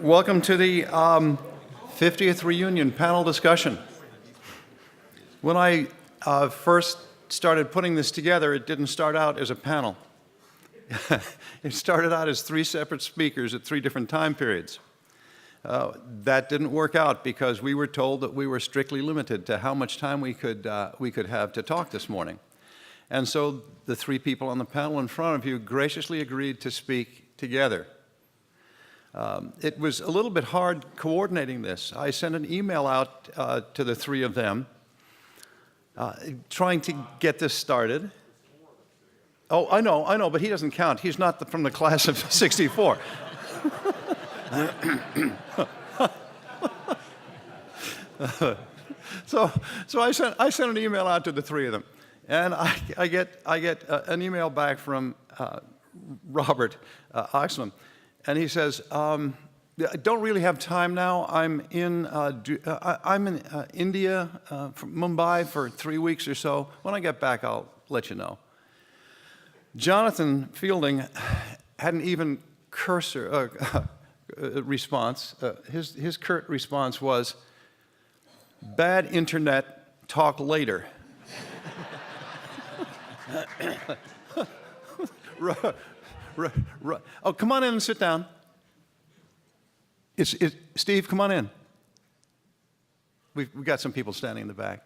Welcome to the 50th reunion panel discussion. When I first started putting this together, it didn't start out as a panel. It started out as three separate speakers at three different time periods. That didn't work out because we were told that we were strictly limited to how much time we could have to talk this morning. And so the three people on the panel in front of you graciously agreed to speak together. It was a little bit hard coordinating this. I sent an email out to the three of them trying to get this started. Oh, I know, but he doesn't count. He's not from the class of 64. So I sent an email out to the three of them, and I get an email back from Robert Oxnam, and he says, "I don't really have time now. I'm in India, from Mumbai for 3 weeks or so. When I get back, I'll let you know." Jonathan Fielding had an even cursory response. His curt response was, "Bad internet, talk later." Oh, come on in and sit down. Steve, come on in. We've got some people standing in the back.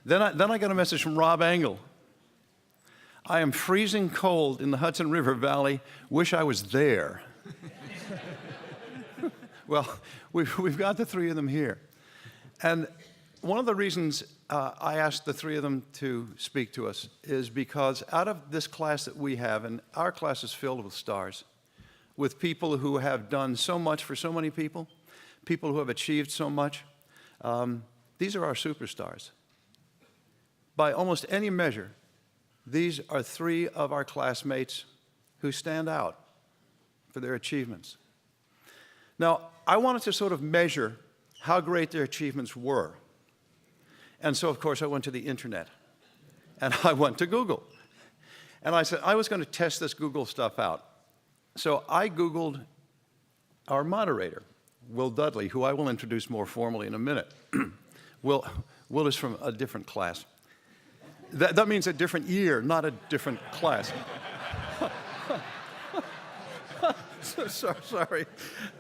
Then I got a message from Rob Engle. "I am freezing cold in the Hudson River Valley. Wish I was there." Well, we've got the three of them here. And one of the reasons I asked the three of them to speak to us is because out of this class that we have, and our class is filled with stars, with people who have done so much for so many people, people who have achieved so much, these are our superstars. By almost any measure, these are three of our classmates who stand out for their achievements. Now, I wanted to sort of measure how great their achievements were. And so, of course, I went to the internet, and I went to Google. And I said, I was going to test this Google stuff out. So I Googled our moderator, Will Dudley, who I will introduce more formally in a minute. Will is from a different class. That means a different year, not a different class. Sorry.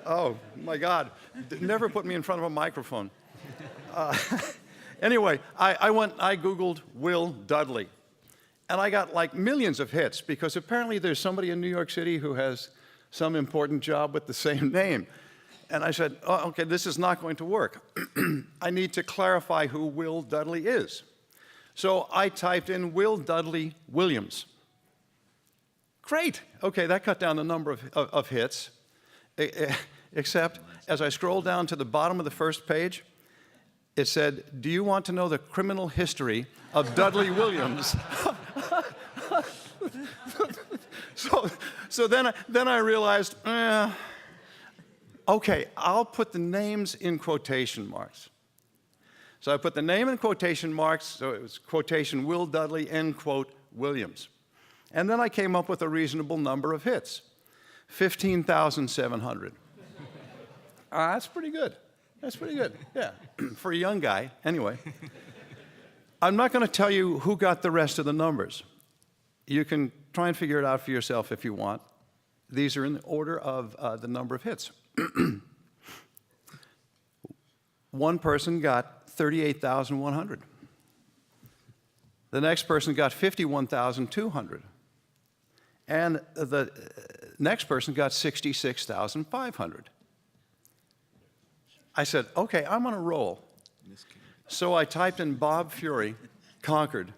Oh, my God. Never put me in front of a microphone. Anyway, I Googled Will Dudley. And I got like millions of hits because apparently there's somebody in New York City who has some important job with the same name. And I said, oh, okay, this is not going to work. I need to clarify who Will Dudley is. So I typed in Will Dudley Williams. Great. Okay, that cut down the number of hits, except as I scrolled down to the bottom of the first page, it said, "Do you want to know the criminal history of Dudley Williams?" So then I realized, okay, I'll put the names in quotation marks. So I put the name in quotation marks, so it was quotation Will Dudley, end quote, Williams. And then I came up with a reasonable number of hits, 15,700. That's pretty good. That's pretty good, yeah, for a young guy, anyway. I'm not going to tell you who got the rest of the numbers. You can try and figure it out for yourself if you want. These are in the order of the number of hits. One person got 38,100. The next person got 51,200. And the next person got 66,500. I said, okay, I'm on a roll. So I typed in Bob Fury, Concord,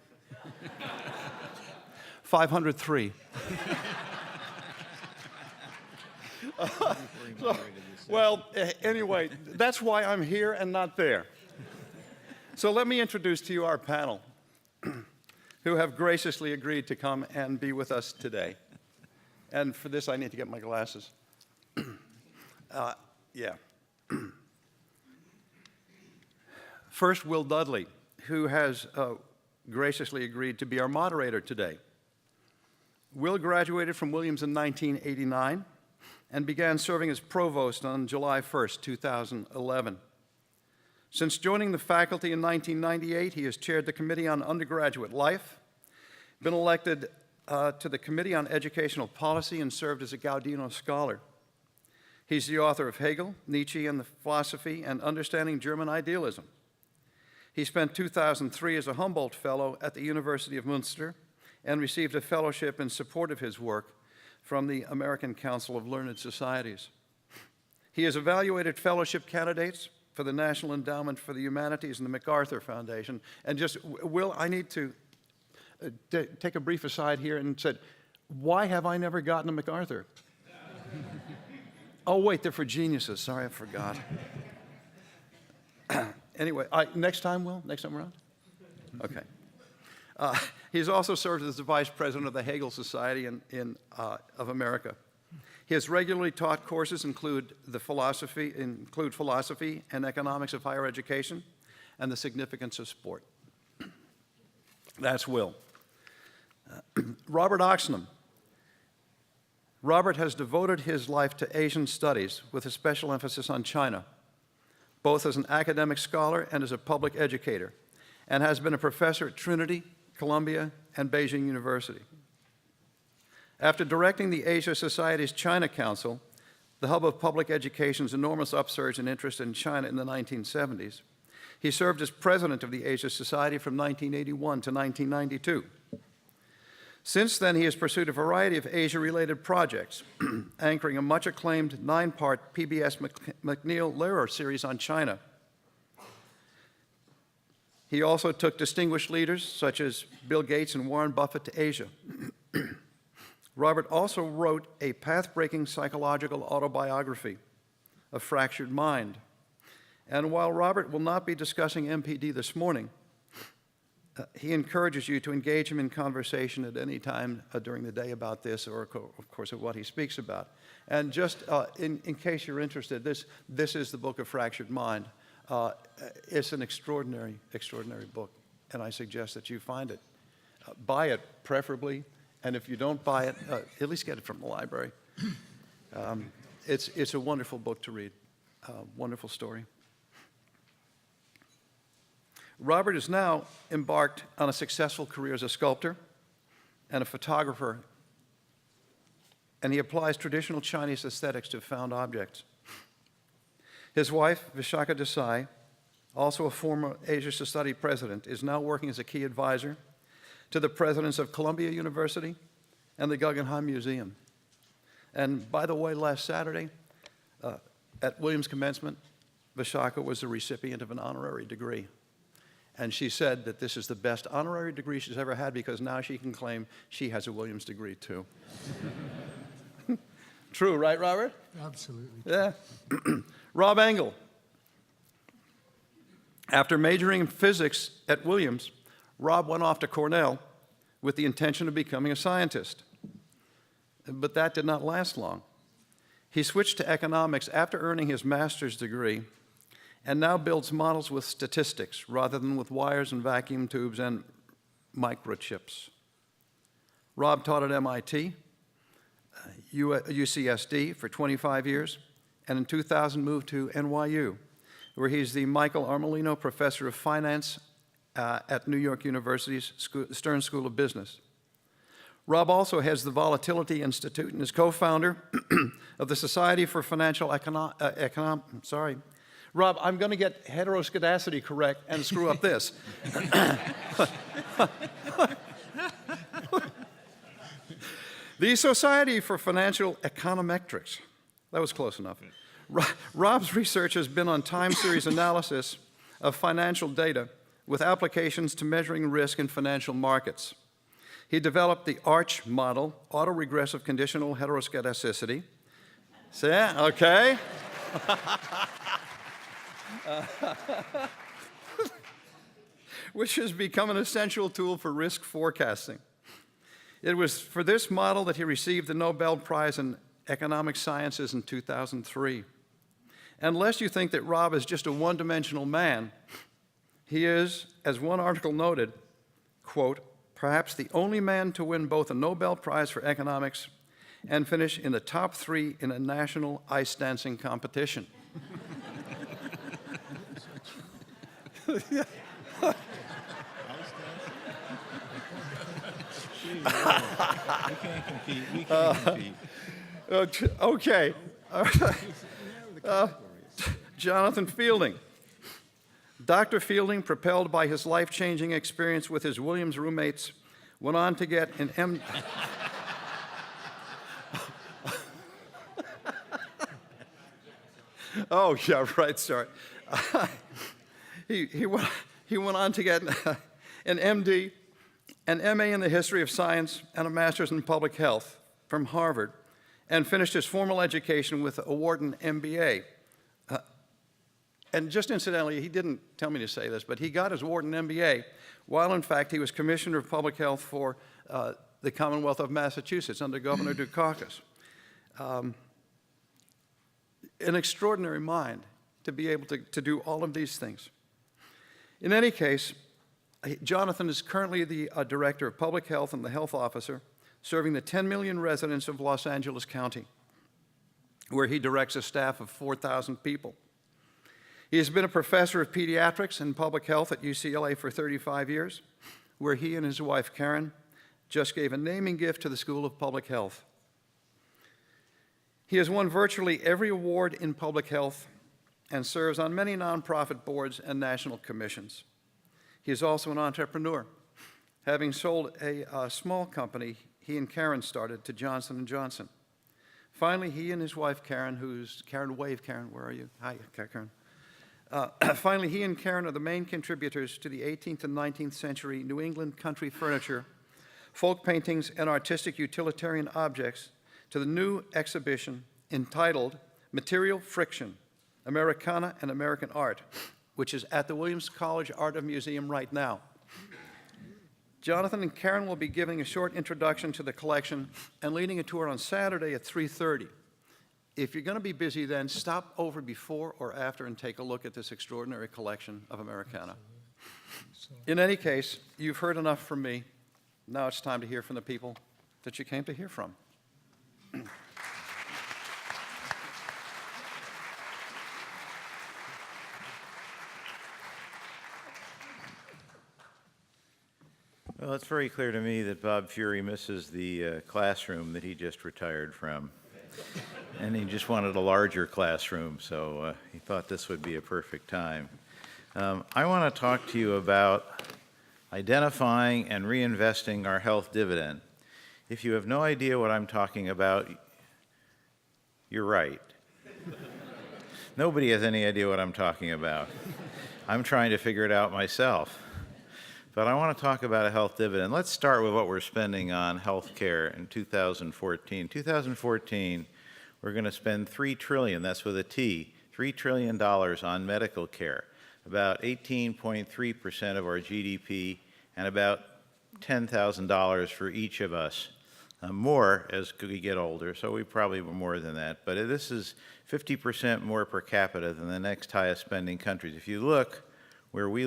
503. Anyway, that's why I'm here and not there. So let me introduce to you our panel, who have graciously agreed to come and be with us today. And for this, I need to get my glasses. Yeah. First, Will Dudley, who has graciously agreed to be our moderator today. Will graduated from Williams in 1989 and began serving as Provost on July 1st, 2011. Since joining the faculty in 1998, he has chaired the Committee on Undergraduate Life, been elected to the Committee on Educational Policy, and served as a Gaudino Scholar. He's the author of Hegel, Nietzsche, and the Philosophy and Understanding German Idealism. He spent 2003 as a Humboldt Fellow at the University of Münster and received a fellowship in support of his work from the American Council of Learned Societies. He has evaluated fellowship candidates for the National Endowment for the Humanities and the MacArthur Foundation. And just, Will, I need to take a brief aside here and said, why have I never gotten a MacArthur? Oh, wait, they're for geniuses. Sorry, I forgot. Anyway, next time, Will? Next time around? Okay. He's also served as the vice president of the Hegel Society of America. He has regularly taught courses include philosophy and economics of higher education and the significance of sport. That's Will. Robert Oxnam. Robert has devoted his life to Asian studies with a special emphasis on China, both as an academic scholar and as a public educator, and has been a professor at Trinity, Columbia, and Beijing University. After directing the Asia Society's China Council, the hub of public education's enormous upsurge in interest in China in the 1970s, he served as president of the Asia Society from 1981 to 1992. Since then, he has pursued a variety of Asia-related projects, anchoring a much-acclaimed 9-part PBS McNeill-Lehrer series on China. He also took distinguished leaders, such as Bill Gates and Warren Buffett, to Asia. Robert also wrote a path-breaking psychological autobiography, A Fractured Mind. And while Robert will not be discussing MPD this morning, he encourages you to engage him in conversation at any time during the day about this, or of course of what he speaks about. And just in case you're interested, this is the book, A Fractured Mind. It's an extraordinary, extraordinary book, and I suggest that you find it. Buy it, preferably, and if you don't buy it, at least get it from the library. It's a wonderful book to read, wonderful story. Robert is now embarked on a successful career as a sculptor and a photographer, and he applies traditional Chinese aesthetics to found objects. His wife, Vishaka Desai, also a former Asia Society president, is now working as a key advisor to the presidents of Columbia University and the Guggenheim Museum. And by the way, last Saturday, at Williams commencement, Vishaka was the recipient of an honorary degree. And she said that this is the best honorary degree she's ever had because now she can claim she has a Williams degree too. True, right, Robert? Absolutely. Yeah. Rob Engle. After majoring in physics at Williams, Rob went off to Cornell with the intention of becoming a scientist. But that did not last long. He switched to economics after earning his master's degree and now builds models with statistics rather than with wires and vacuum tubes and microchips. Rob taught at MIT, UCSD for 25 years, and in 2000 moved to NYU, where he's the Michael Armolino Professor of Finance at New York University's Stern School of Business. Rob also heads the Volatility Institute and is co-founder of the Society for Financial Rob, I'm going to get heteroscedasticity correct and screw up this. The Society for Financial Econometrics. That was close enough. Rob's research has been on time series analysis of financial data with applications to measuring risk in financial markets. He developed the ARCH model, autoregressive conditional heteroscedasticity. See, okay. Which has become an essential tool for risk forecasting. It was for this model that he received the Nobel Prize in Economic Sciences in 2003. Unless you think that Rob is just a one-dimensional man, he is, as one article noted, quote, perhaps the only man to win both a Nobel Prize for economics and finish in the top 3 in a national ice dancing competition. We can't compete. We can't compete. Okay. Jonathan Fielding. Dr. Fielding, propelled by his life-changing experience with his Williams roommates, went on to get an M. Oh, yeah, right, sorry. He went on to get an MD, an MA in the history of science, and a master's in public health from Harvard, and finished his formal education with a Wharton MBA. And just incidentally, he didn't tell me to say this, but he got his Wharton MBA while, in fact, he was Commissioner of Public Health for the Commonwealth of Massachusetts under Governor Dukakis. An extraordinary mind to be able to do all of these things. In any case, Jonathan is currently the Director of Public Health and the Health Officer, serving the 10 million residents of Los Angeles County, where he directs a staff of 4,000 people. He has been a professor of pediatrics and public health at UCLA for 35 years, where he and his wife, Karen, just gave a naming gift to the School of Public Health. He has won virtually every award in public health and serves on many nonprofit boards and national commissions. He is also an entrepreneur, having sold a small company he and Karen started to Johnson & Johnson. Finally, he and his wife, Karen, wave, Karen, where are you? Hi, Karen. Finally, he and Karen are the main contributors to the 18th and 19th century New England country furniture, folk paintings, and artistic utilitarian objects to the new exhibition entitled Material Friction, Americana and American Art, which is at the Williams College Art Museum right now. Jonathan and Karen will be giving a short introduction to the collection and leading a tour on Saturday at 3:30. If you're going to be busy then, stop over before or after and take a look at this extraordinary collection of Americana. In any case, you've heard enough from me. Now it's time to hear from the people that you came to hear from. Well, it's very clear to me that Bob Fury misses the classroom that he just retired from. And he just wanted a larger classroom, so he thought this would be a perfect time. I want to talk to you about identifying and reinvesting our health dividend. If you have no idea what I'm talking about, you're right. Nobody has any idea what I'm talking about. I'm trying to figure it out myself. But I want to talk about a health dividend. Let's start with what we're spending on health care in 2014. 2014, we're going to spend $3 trillion, that's with a T, $3 trillion on medical care, about 18.3% of our GDP, and about $10,000 for each of us. More as we get older, so we probably were more than that. But this is 50% more per capita than the next highest spending countries. If you look where we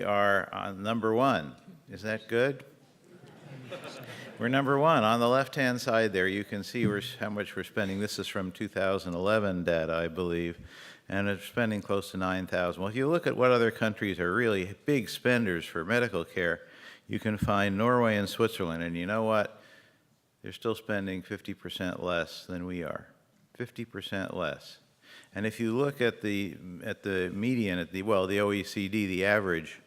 are on number 1. Is that good? We're number 1. On the left-hand side there, you can see how much we're spending. This is from 2011 data, I believe, and it's spending close to $9,000. Well, if you look at what other countries are really big spenders for medical care, you can find Norway and Switzerland, and you know what? They're still spending 50% less than we are. 50% less. And if you look at the median, the OECD, the average,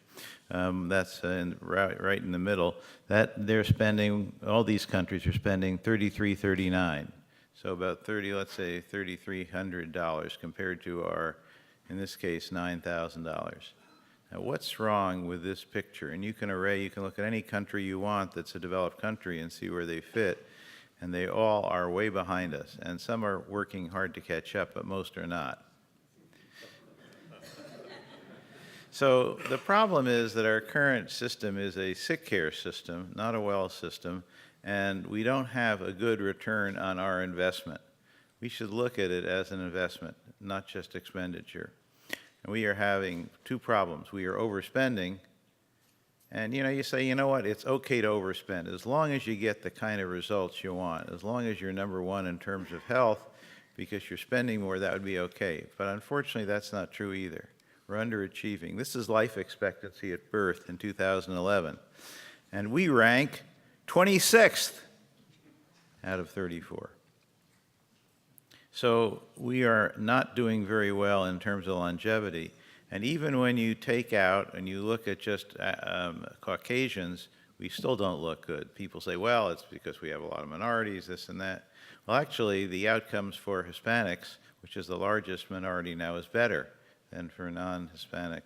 that's right in the middle, that they're spending, all these countries are spending $33.39. So about let's say $3,300 compared to our, in this case, $9,000. Now what's wrong with this picture? And you can look at any country you want that's a developed country and see where they fit. And they all are way behind us. And some are working hard to catch up, but most are not. So the problem is that our current system is a sick care system, not a well system, and we don't have a good return on our investment. We should look at it as an investment, not just expenditure. And we are having two problems. We are overspending, And you say, you know what, it's okay to overspend as long as you get the kind of results you want. As long as you're number one in terms of health, because you're spending more, that would be okay. But unfortunately, that's not true either. We're underachieving. This is life expectancy at birth in 2011. And we rank 26th out of 34. So we are not doing very well in terms of longevity. And even when you take out and you look at just Caucasians, we still don't look good. People say, well, it's because we have a lot of minorities, this and that. Well, actually, the outcomes for Hispanics, which is the largest minority now, is better than for non-Hispanic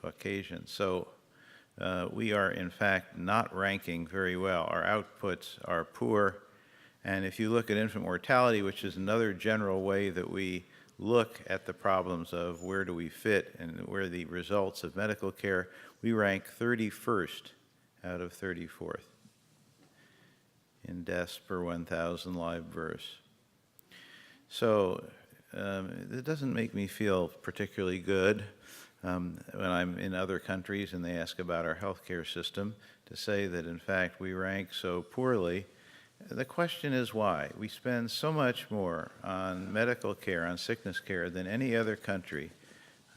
Caucasians. So we are, in fact, not ranking very well. Our outputs are poor. And if you look at infant mortality, which is another general way that we look at the problems of where do we fit and where are the results of medical care, we rank 31st out of 34th in deaths per 1,000 live births. So it doesn't make me feel particularly good when I'm in other countries and they ask about our healthcare system to say that, in fact, we rank so poorly. The question is why. We spend so much more on medical care, on sickness care, than any other country.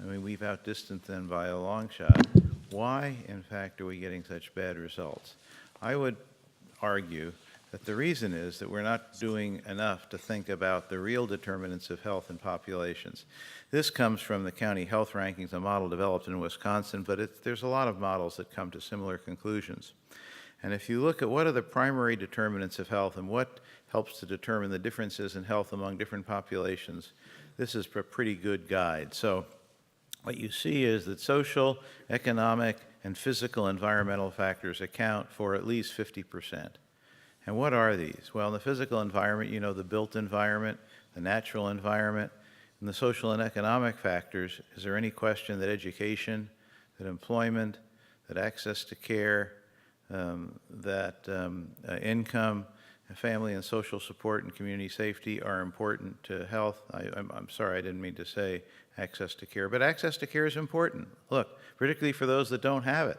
I mean, we've outdistanced them by a long shot. Why, in fact, are we getting such bad results? I would argue that the reason is that we're not doing enough to think about the real determinants of health in populations. This comes from the county health rankings, a model developed in Wisconsin, but there's a lot of models that come to similar conclusions. And if you look at what are the primary determinants of health and what helps to determine the differences in health among different populations, this is a pretty good guide. So what you see is that social, economic, and physical environmental factors account for at least 50%. And what are these? Well, in the physical environment, you know, the built environment, the natural environment, and the social and economic factors. Is there any question that education, that employment, that access to care, income, family and social support, and community safety are important to health? I'm sorry, I didn't mean to say access to care, but access to care is important. Look, particularly for those that don't have it.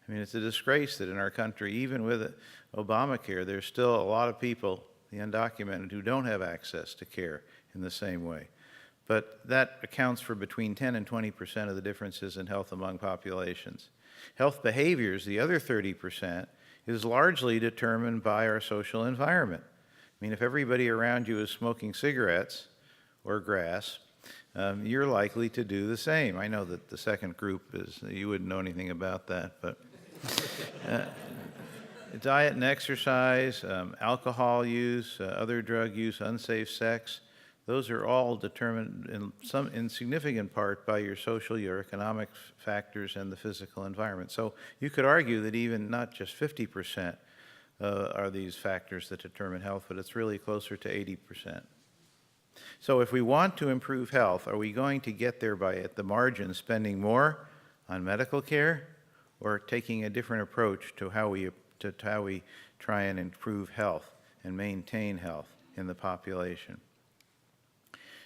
I mean, it's a disgrace that in our country, even with Obamacare, there's still a lot of people, the undocumented, who don't have access to care in the same way. But that accounts for between 10 and 20% of the differences in health among populations. Health behaviors, the other 30%, is largely determined by our social environment. I mean, if everybody around you is smoking cigarettes or grass, you're likely to do the same. I know that the second group is, you wouldn't know anything about that, but diet and exercise, alcohol use, other drug use, unsafe sex, those are all determined in significant part by your social, your economic factors, and the physical environment. So you could argue that even not just 50% are these factors that determine health, but it's really closer to 80%. So if we want to improve health, are we going to get there by, at the margin, spending more on medical care, or taking a different approach to how we try and improve health and maintain health in the population?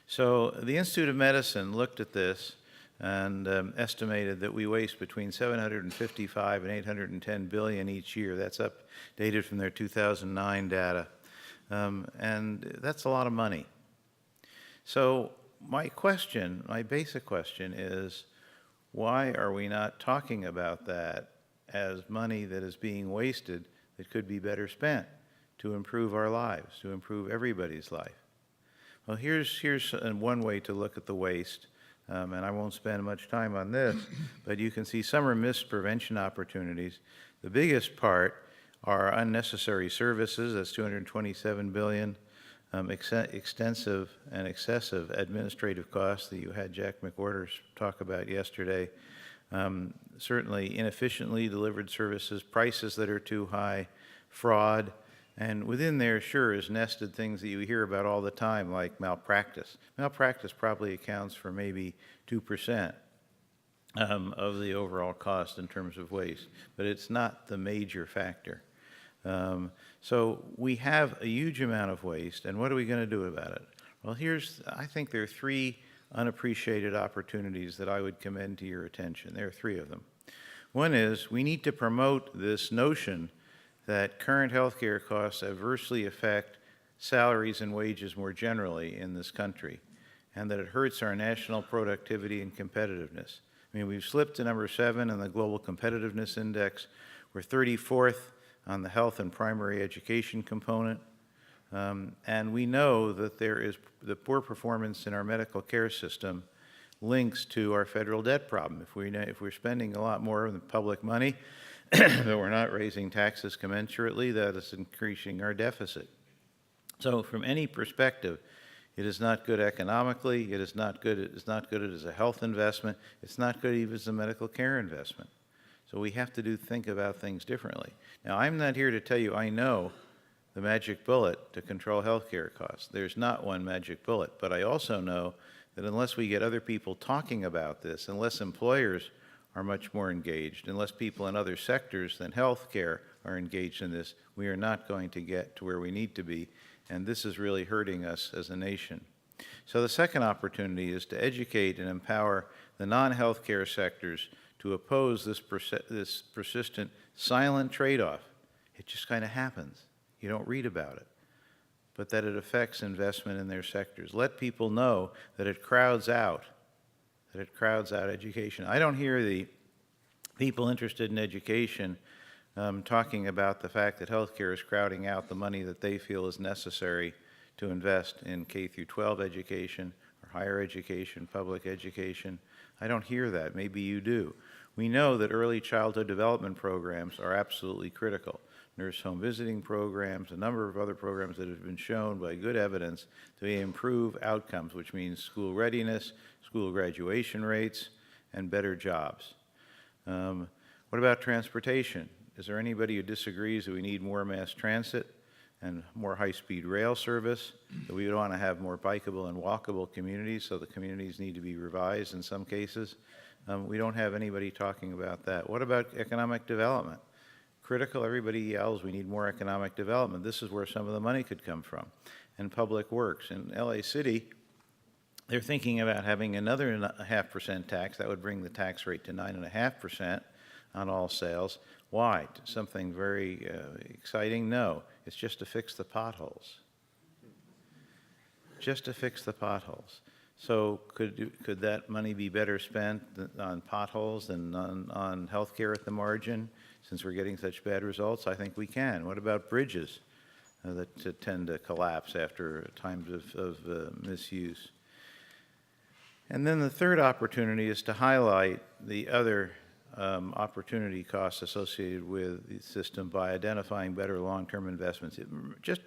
So the Institute of Medicine looked at this and estimated that we waste between 755 and 810 billion each year. That's updated from their 2009 data. And that's a lot of money. So my basic question is, why are we not talking about that as money that is being wasted that could be better spent to improve our lives, to improve everybody's life? Well, here's one way to look at the waste, and I won't spend much time on this, but you can see some are missed prevention opportunities. The biggest part are unnecessary services, that's 227 billion, extensive and excessive administrative costs that you had Jack McWhorter talk about yesterday, certainly inefficiently delivered services, prices that are too high, fraud, and within there, sure, is nested things that you hear about all the time, like malpractice. Malpractice probably accounts for maybe 2% of the overall cost in terms of waste, but it's not the major factor. So we have a huge amount of waste, and what are we going to do about it? Well, I think there are three unappreciated opportunities that I would commend to your attention. There are three of them. One is we need to promote this notion that current healthcare costs adversely affect salaries and wages more generally in this country, and that it hurts our national productivity and competitiveness. I mean, we've slipped to number 7 in the Global Competitiveness Index. We're 34th on the health and primary education component. And we know that there is the poor performance in our medical care system links to our federal debt problem. If we're spending a lot more of the public money, but we're not raising taxes commensurately, that is increasing our deficit. So from any perspective, it is not good economically, it's not good as a health investment, it's not good even as a medical care investment. So we have to think about things differently. Now, I'm not here to tell you I know the magic bullet to control healthcare costs. There's not one magic bullet, but I also know that unless we get other people talking about this, unless employers are much more engaged, unless people in other sectors than healthcare are engaged in this, we are not going to get to where we need to be, and this is really hurting us as a nation. So the second opportunity is to educate and empower the non-healthcare sectors to oppose this persistent silent trade-off. It just kind of happens. You don't read about it, but that it affects investment in their sectors. Let people know that it crowds out education. I don't hear the people interested in education talking about the fact that healthcare is crowding out the money that they feel is necessary to invest in K through 12 education or higher education, public education. I don't hear that. Maybe you do. We know that early childhood development programs are absolutely critical. Nurse home visiting programs, a number of other programs that have been shown by good evidence to improve outcomes, which means school readiness, school graduation rates, and better jobs. What about transportation? Is there anybody who disagrees that we need more mass transit and more high-speed rail service, that we want to have more bikeable and walkable communities, so the communities need to be revised in some cases? We don't have anybody talking about that. What about economic development? Critical, everybody yells, we need more economic development. This is where some of the money could come from. And public works. In LA City, they're thinking about having another 0.5% tax. That would bring the tax rate to 9.5% on all sales. Why? Something very exciting? No, it's just to fix the potholes. Just to fix the potholes. So could that money be better spent on potholes than on health care at the margin, since we're getting such bad results? I think we can. What about bridges that tend to collapse after times of misuse? And then the third opportunity is to highlight the other opportunity costs associated with the system by identifying better long-term investments. Just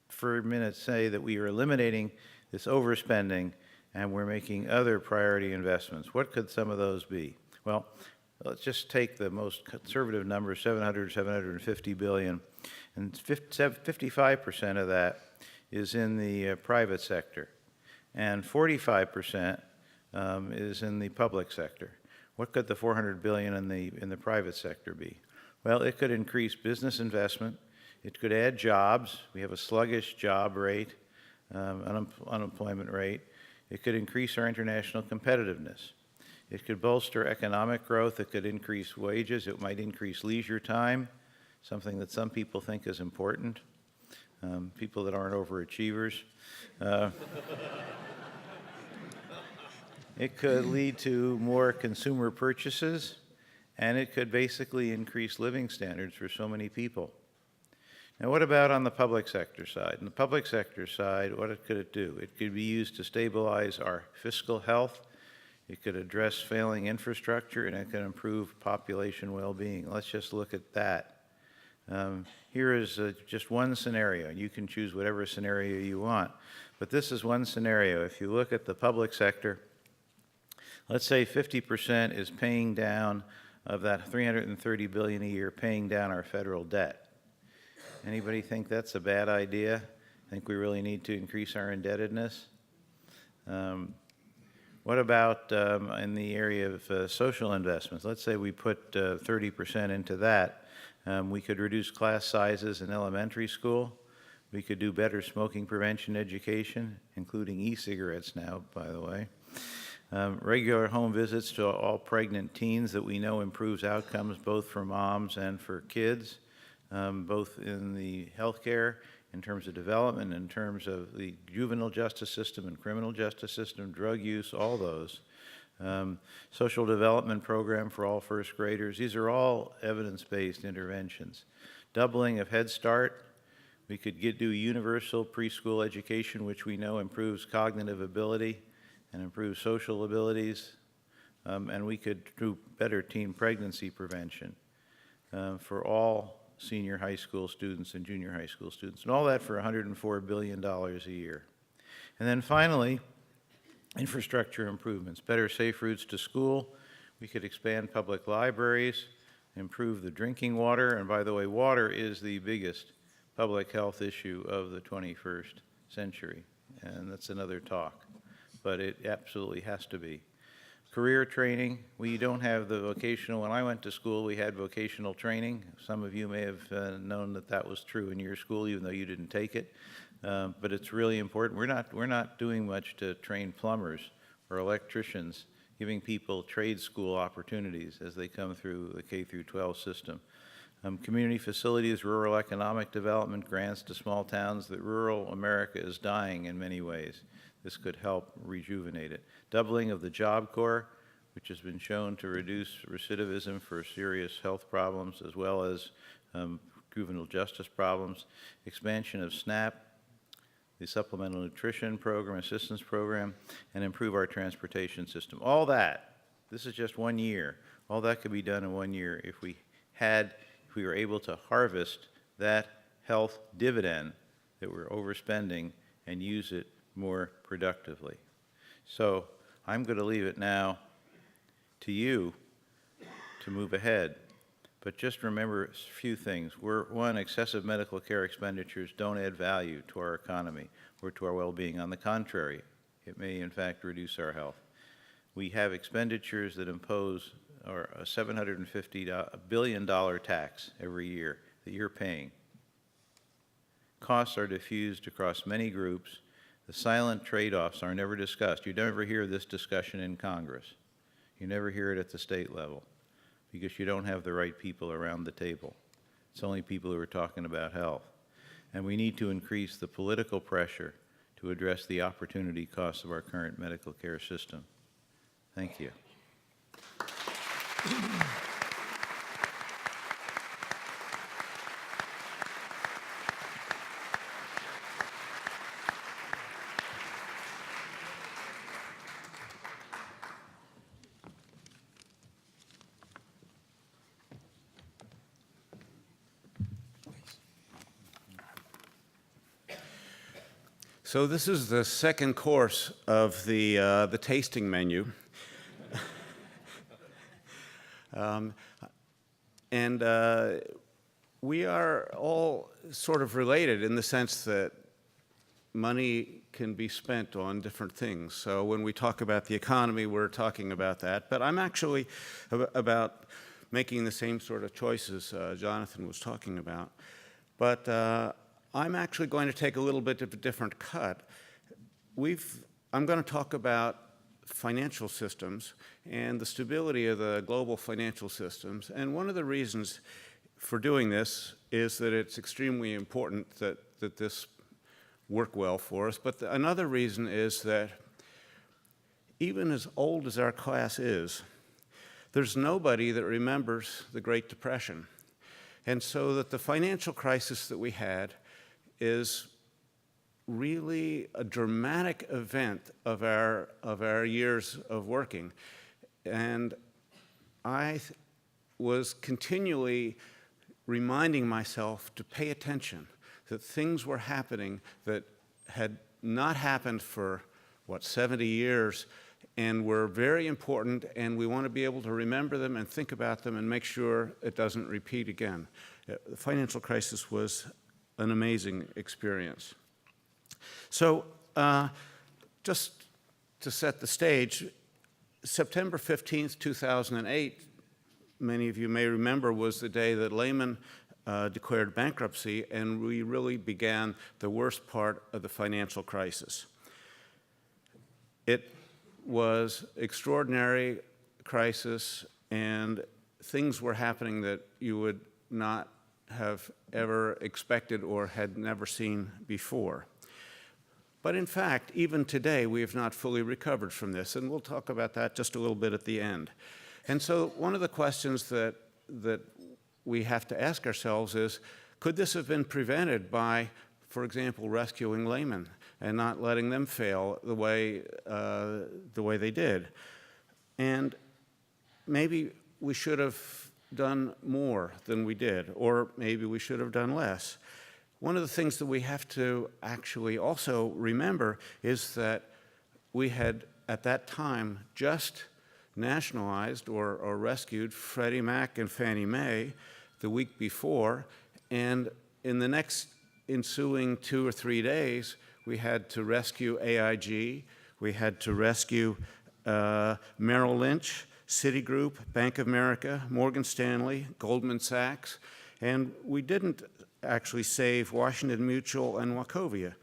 for a minute, say that we are eliminating this overspending and we're making other priority investments. What could some of those be? Well, let's just take the most conservative number, 750 billion, and 55% of that is in the private sector, and 45% is in the public sector. What could the 400 billion in the private sector be? Well, it could increase business investment. It could add jobs. We have a sluggish job rate, unemployment rate. It could increase our international competitiveness. It could bolster economic growth. It could increase wages. It might increase leisure time, something that some people think is important, people that aren't overachievers. It could lead to more consumer purchases, and it could basically increase living standards for so many people. Now, what about on the public sector side? On the public sector side, what could it do? It could be used to stabilize our fiscal health. It could address failing infrastructure, and it could improve population well-being. Let's just look at that. Here is just one scenario. You can choose whatever scenario you want, but this is one scenario. If you look at the public sector, let's say 50% is paying down of that $330 billion a year, paying down our federal debt. Anybody think that's a bad idea? Think we really need to increase our indebtedness? What about in the area of social investments? Let's say we put 30% into that. We could reduce class sizes in elementary school. We could do better smoking prevention education, including e-cigarettes now, by the way. Regular home visits to all pregnant teens that we know improves outcomes both for moms and for kids, both in the healthcare, in terms of development, in terms of the juvenile justice system and criminal justice system, drug use, all those. Social development program for all first graders. These are all evidence-based interventions. Doubling of Head Start. We could do universal preschool education, which we know improves cognitive ability and improves social abilities. And we could do better teen pregnancy prevention for all senior high school students and junior high school students, and all that for $104 billion a year. And then finally, infrastructure improvements, better safe routes to school. We could expand public libraries, improve the drinking water, and by the way, water is the biggest public health issue of the 21st century, and that's another talk, but it absolutely has to be. Career training, we don't have the vocational. When I went to school, we had vocational training. Some of you may have known that that was true in your school, even though you didn't take it. But it's really important. We're not doing much to train plumbers or electricians, giving people trade school opportunities as they come through the K through 12 system. Community facilities, rural economic development, grants to small towns. That rural America is dying in many ways. This could help rejuvenate it. Doubling of the Job Corps, which has been shown to reduce recidivism for serious health problems as well as juvenile justice problems. Expansion of SNAP, the Supplemental Nutrition Program, Assistance Program, and improve our transportation system. All that, this is just 1 year. All that could be done in 1 year if we were able to harvest that health dividend that we're overspending and use it more productively. So I'm going to leave it now to you to move ahead. But just remember a few things. One, excessive medical care expenditures don't add value to our economy or to our well-being. On the contrary, it may in fact reduce our health. We have expenditures that impose a $750 billion tax every year that you're paying. Costs are diffused across many groups. The silent trade-offs are never discussed. You never hear this discussion in Congress. You never hear it at the state level because you don't have the right people around the table. It's only people who are talking about health. And we need to increase the political pressure to address the opportunity costs of our current medical care system. Thank you. So this is the second course of the tasting menu. We are all sort of related in the sense that money can be spent on different things. So when we talk about the economy, we're talking about that. But I'm actually about making the same sort of choices Jonathan was talking about. But I'm actually going to take a little bit of a different cut. I'm going to talk about financial systems and the stability of the global financial systems. And one of the reasons for doing this is that it's extremely important that this work well for us. But another reason is that even as old as our class is, there's nobody that remembers the Great Depression. And so that the financial crisis that we had is really a dramatic event of our years of working. And I was continually reminding myself to pay attention, that things were happening that had not happened for, 70 years, and were very important, and we want to be able to remember them and think about them and make sure it doesn't repeat again. The financial crisis was an amazing experience. So just to set the stage, September 15th, 2008, many of you may remember, was the day that Lehman declared bankruptcy, and we really began the worst part of the financial crisis. It was extraordinary crisis, and things were happening that you would not have ever expected or had never seen before. But in fact, even today, we have not fully recovered from this, and we'll talk about that just a little bit at the end. And so one of the questions that we have to ask ourselves is, could this have been prevented by, for example, rescuing laymen and not letting them fail the way they did? And maybe we should have done more than we did, or maybe we should have done less. One of the things that we have to actually also remember is that we had, at that time, just nationalized or rescued Freddie Mac and Fannie Mae the week before, and in the next ensuing 2 or 3 days, we had to rescue AIG, we had to rescue Merrill Lynch, Citigroup, Bank of America, Morgan Stanley, Goldman Sachs, and we didn't actually save Washington Mutual and Wachovia,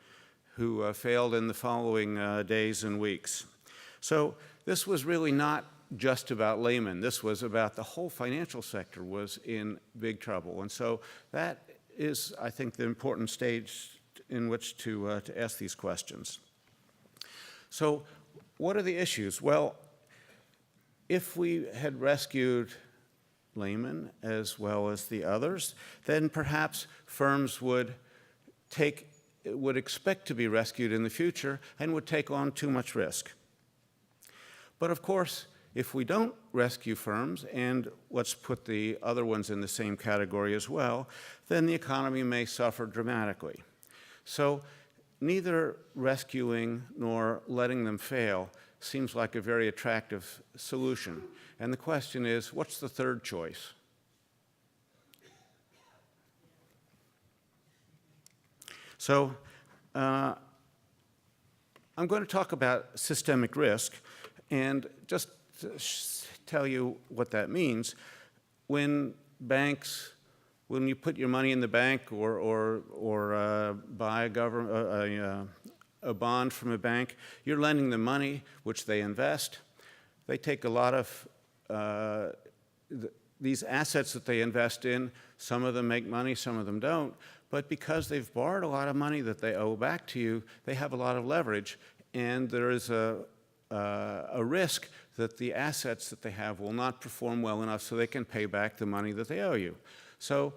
who failed in the following days and weeks. So this was really not just about laymen. This was about the whole financial sector was in big trouble. And so that is, I think, the important stage in which to ask these questions. So what are the issues? Well, if we had rescued laymen as well as the others, then perhaps firms would expect to be rescued in the future and would take on too much risk. But of course, if we don't rescue firms, and let's put the other ones in the same category as well, then the economy may suffer dramatically. So neither rescuing nor letting them fail seems like a very attractive solution. And the question is, what's the third choice? So I'm going to talk about systemic risk, and just to tell you what that means. When you put your money in the bank or buy a bond from a bank, you're lending them money, which they invest. They take a lot of these assets that they invest in. Some of them make money, some of them don't. But because they've borrowed a lot of money that they owe back to you, they have a lot of leverage, and there is a risk that the assets that they have will not perform well enough so they can pay back the money that they owe you. So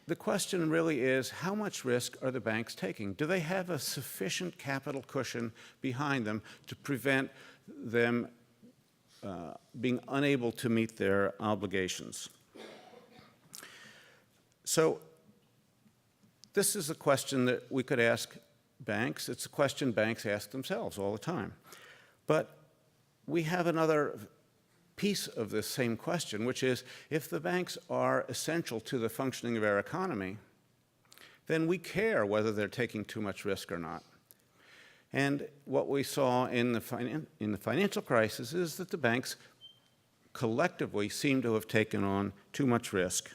the question really is, how much risk are the banks taking? Do they have a sufficient capital cushion behind them to prevent them being unable to meet their obligations? So this is a question that we could ask banks. It's a question banks ask themselves all the time. But we have another piece of this same question, which is, if the banks are essential to the functioning of our economy, then we care whether they're taking too much risk or not. And what we saw in the financial crisis is that the banks collectively seem to have taken on too much risk.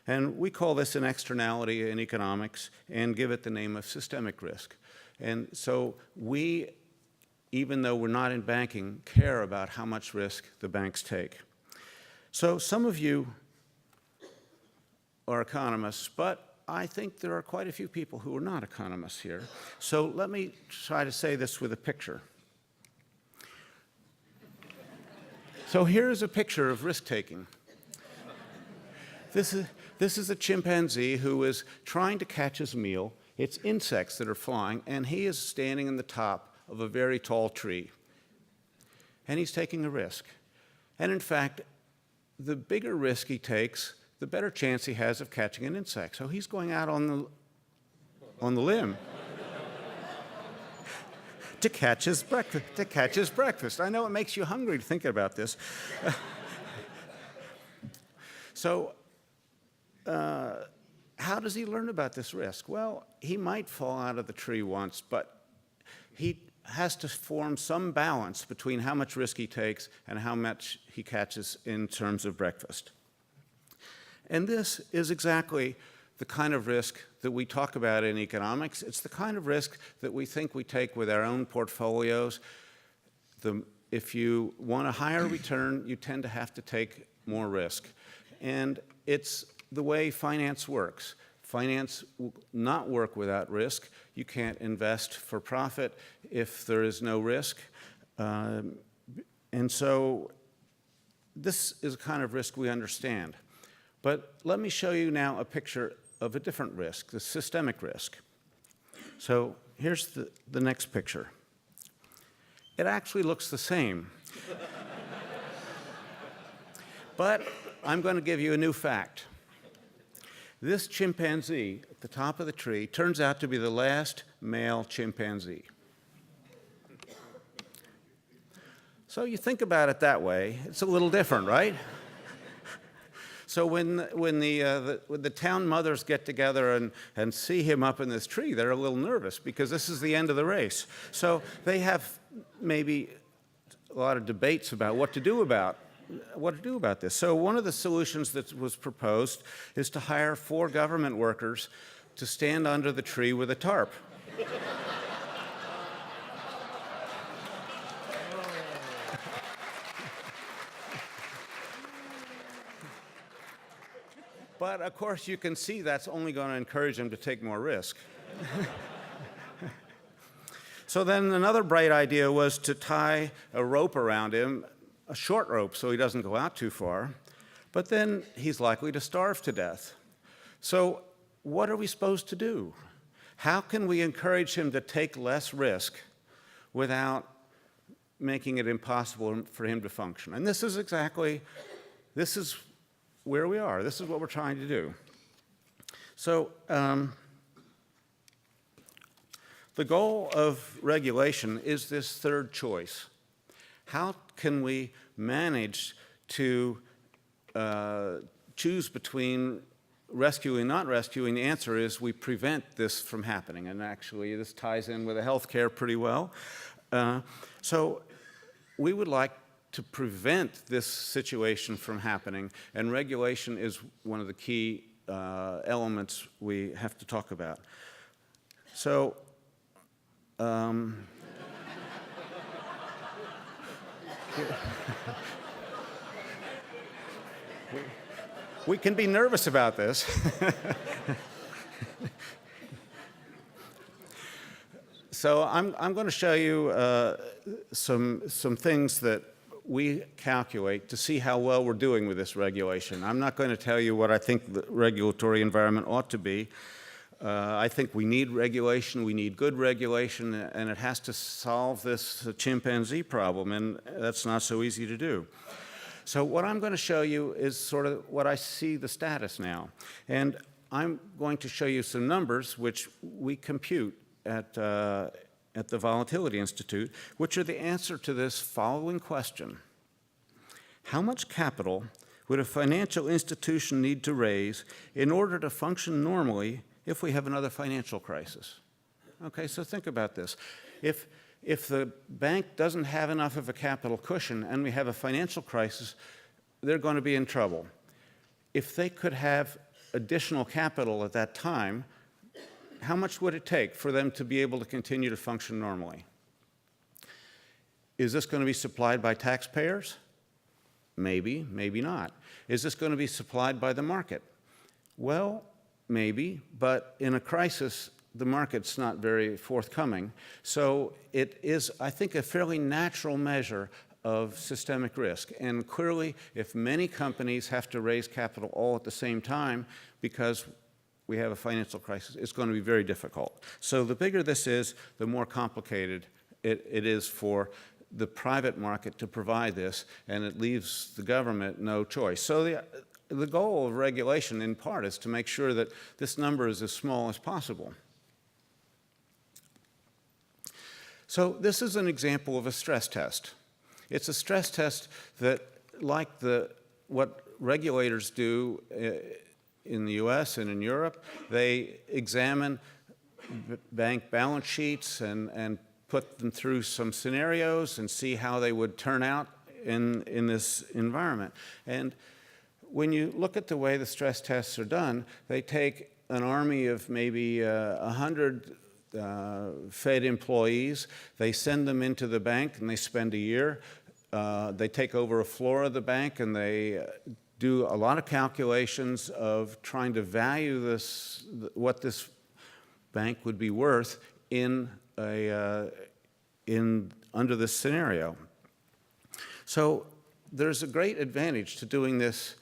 And we call this an externality in economics and give it the name of systemic risk. And so we, even though we're not in banking, care about how much risk the banks take. So some of you are economists, but I think there are quite a few people who are not economists here. So let me try to say this with a picture. So here's a picture of risk-taking. This is a chimpanzee who is trying to catch his meal. It's insects that are flying, and he is standing in the top of a very tall tree. And he's taking a risk. And in fact, the bigger risk he takes, the better chance he has of catching an insect. So he's going out on the limb to catch his breakfast. I know it makes you hungry to think about this. So how does he learn about this risk? Well, he might fall out of the tree once, but he has to form some balance between how much risk he takes and how much he catches in terms of breakfast. And this is exactly the kind of risk that we talk about in economics. It's the kind of risk that we think we take with our own portfolios. The if you want a higher return, you tend to have to take more risk. And it's the way finance works. Finance will not work without risk. You can't invest for profit if there is no risk. And so this is a kind of risk we understand. But let me show you now a picture of a different risk, the systemic risk. So here's the next picture. It actually looks the same. But I'm going to give you a new fact. This chimpanzee at the top of the tree turns out to be the last male chimpanzee. So you think about it that way, it's a little different, right? So when the town mothers get together and see him up in this tree, they're a little nervous because this is the end of the race. So they have maybe a lot of debates about what to do about this. So one of the solutions that was proposed is to hire 4 government workers to stand under the tree with a tarp. But of course, you can see that's only going to encourage him to take more risk. So then another bright idea was to tie a rope around him, a short rope so he doesn't go out too far, but then he's likely to starve to death. So what are we supposed to do? How can we encourage him to take less risk without making it impossible for him to function? And this is where we are. This is what we're trying to do. So the goal of regulation is this third choice. How can we manage to choose between rescuing and not rescuing? The answer is we prevent this from happening. And actually, this ties in with the health care pretty well. So we would like to prevent this situation from happening, and regulation is one of the key elements we have to talk about. So we can be nervous about this. So I'm going to show you some things that we calculate to see how well we're doing with this regulation. I'm not going to tell you what I think the regulatory environment ought to be. I think we need regulation, we need good regulation, and it has to solve this chimpanzee problem, and that's not so easy to do. So what I'm going to show you is sort of what I see the status now. And I'm going to show you some numbers which we compute at the Volatility Institute, which are the answer to this following question. How much capital would a financial institution need to raise in order to function normally if we have another financial crisis? Okay, so think about this. If the bank doesn't have enough of a capital cushion and we have a financial crisis, they're going to be in trouble. If they could have additional capital at that time, how much would it take for them to be able to continue to function normally? Is this going to be supplied by taxpayers? Maybe, maybe not. Is this going to be supplied by the market? Well, maybe, but in a crisis, the market's not very forthcoming. So it is, I think, a fairly natural measure of systemic risk. And clearly, if many companies have to raise capital all at the same time because we have a financial crisis, it's going to be very difficult. So the bigger this is, the more complicated it is for the private market to provide this, and it leaves the government no choice. So the goal of regulation, in part, is to make sure that this number is as small as possible. So this is an example of a stress test. It's a stress test that, like what regulators do in the US and in Europe, they examine bank balance sheets and put them through some scenarios and see how they would turn out in this environment. And when you look at the way the stress tests are done, they take an army of maybe 100 Fed employees, they send them into the bank and they spend a year They take over a floor of the bank and they do a lot of calculations of trying to value this, what this bank would be worth under this scenario. So there's a great advantage to doing this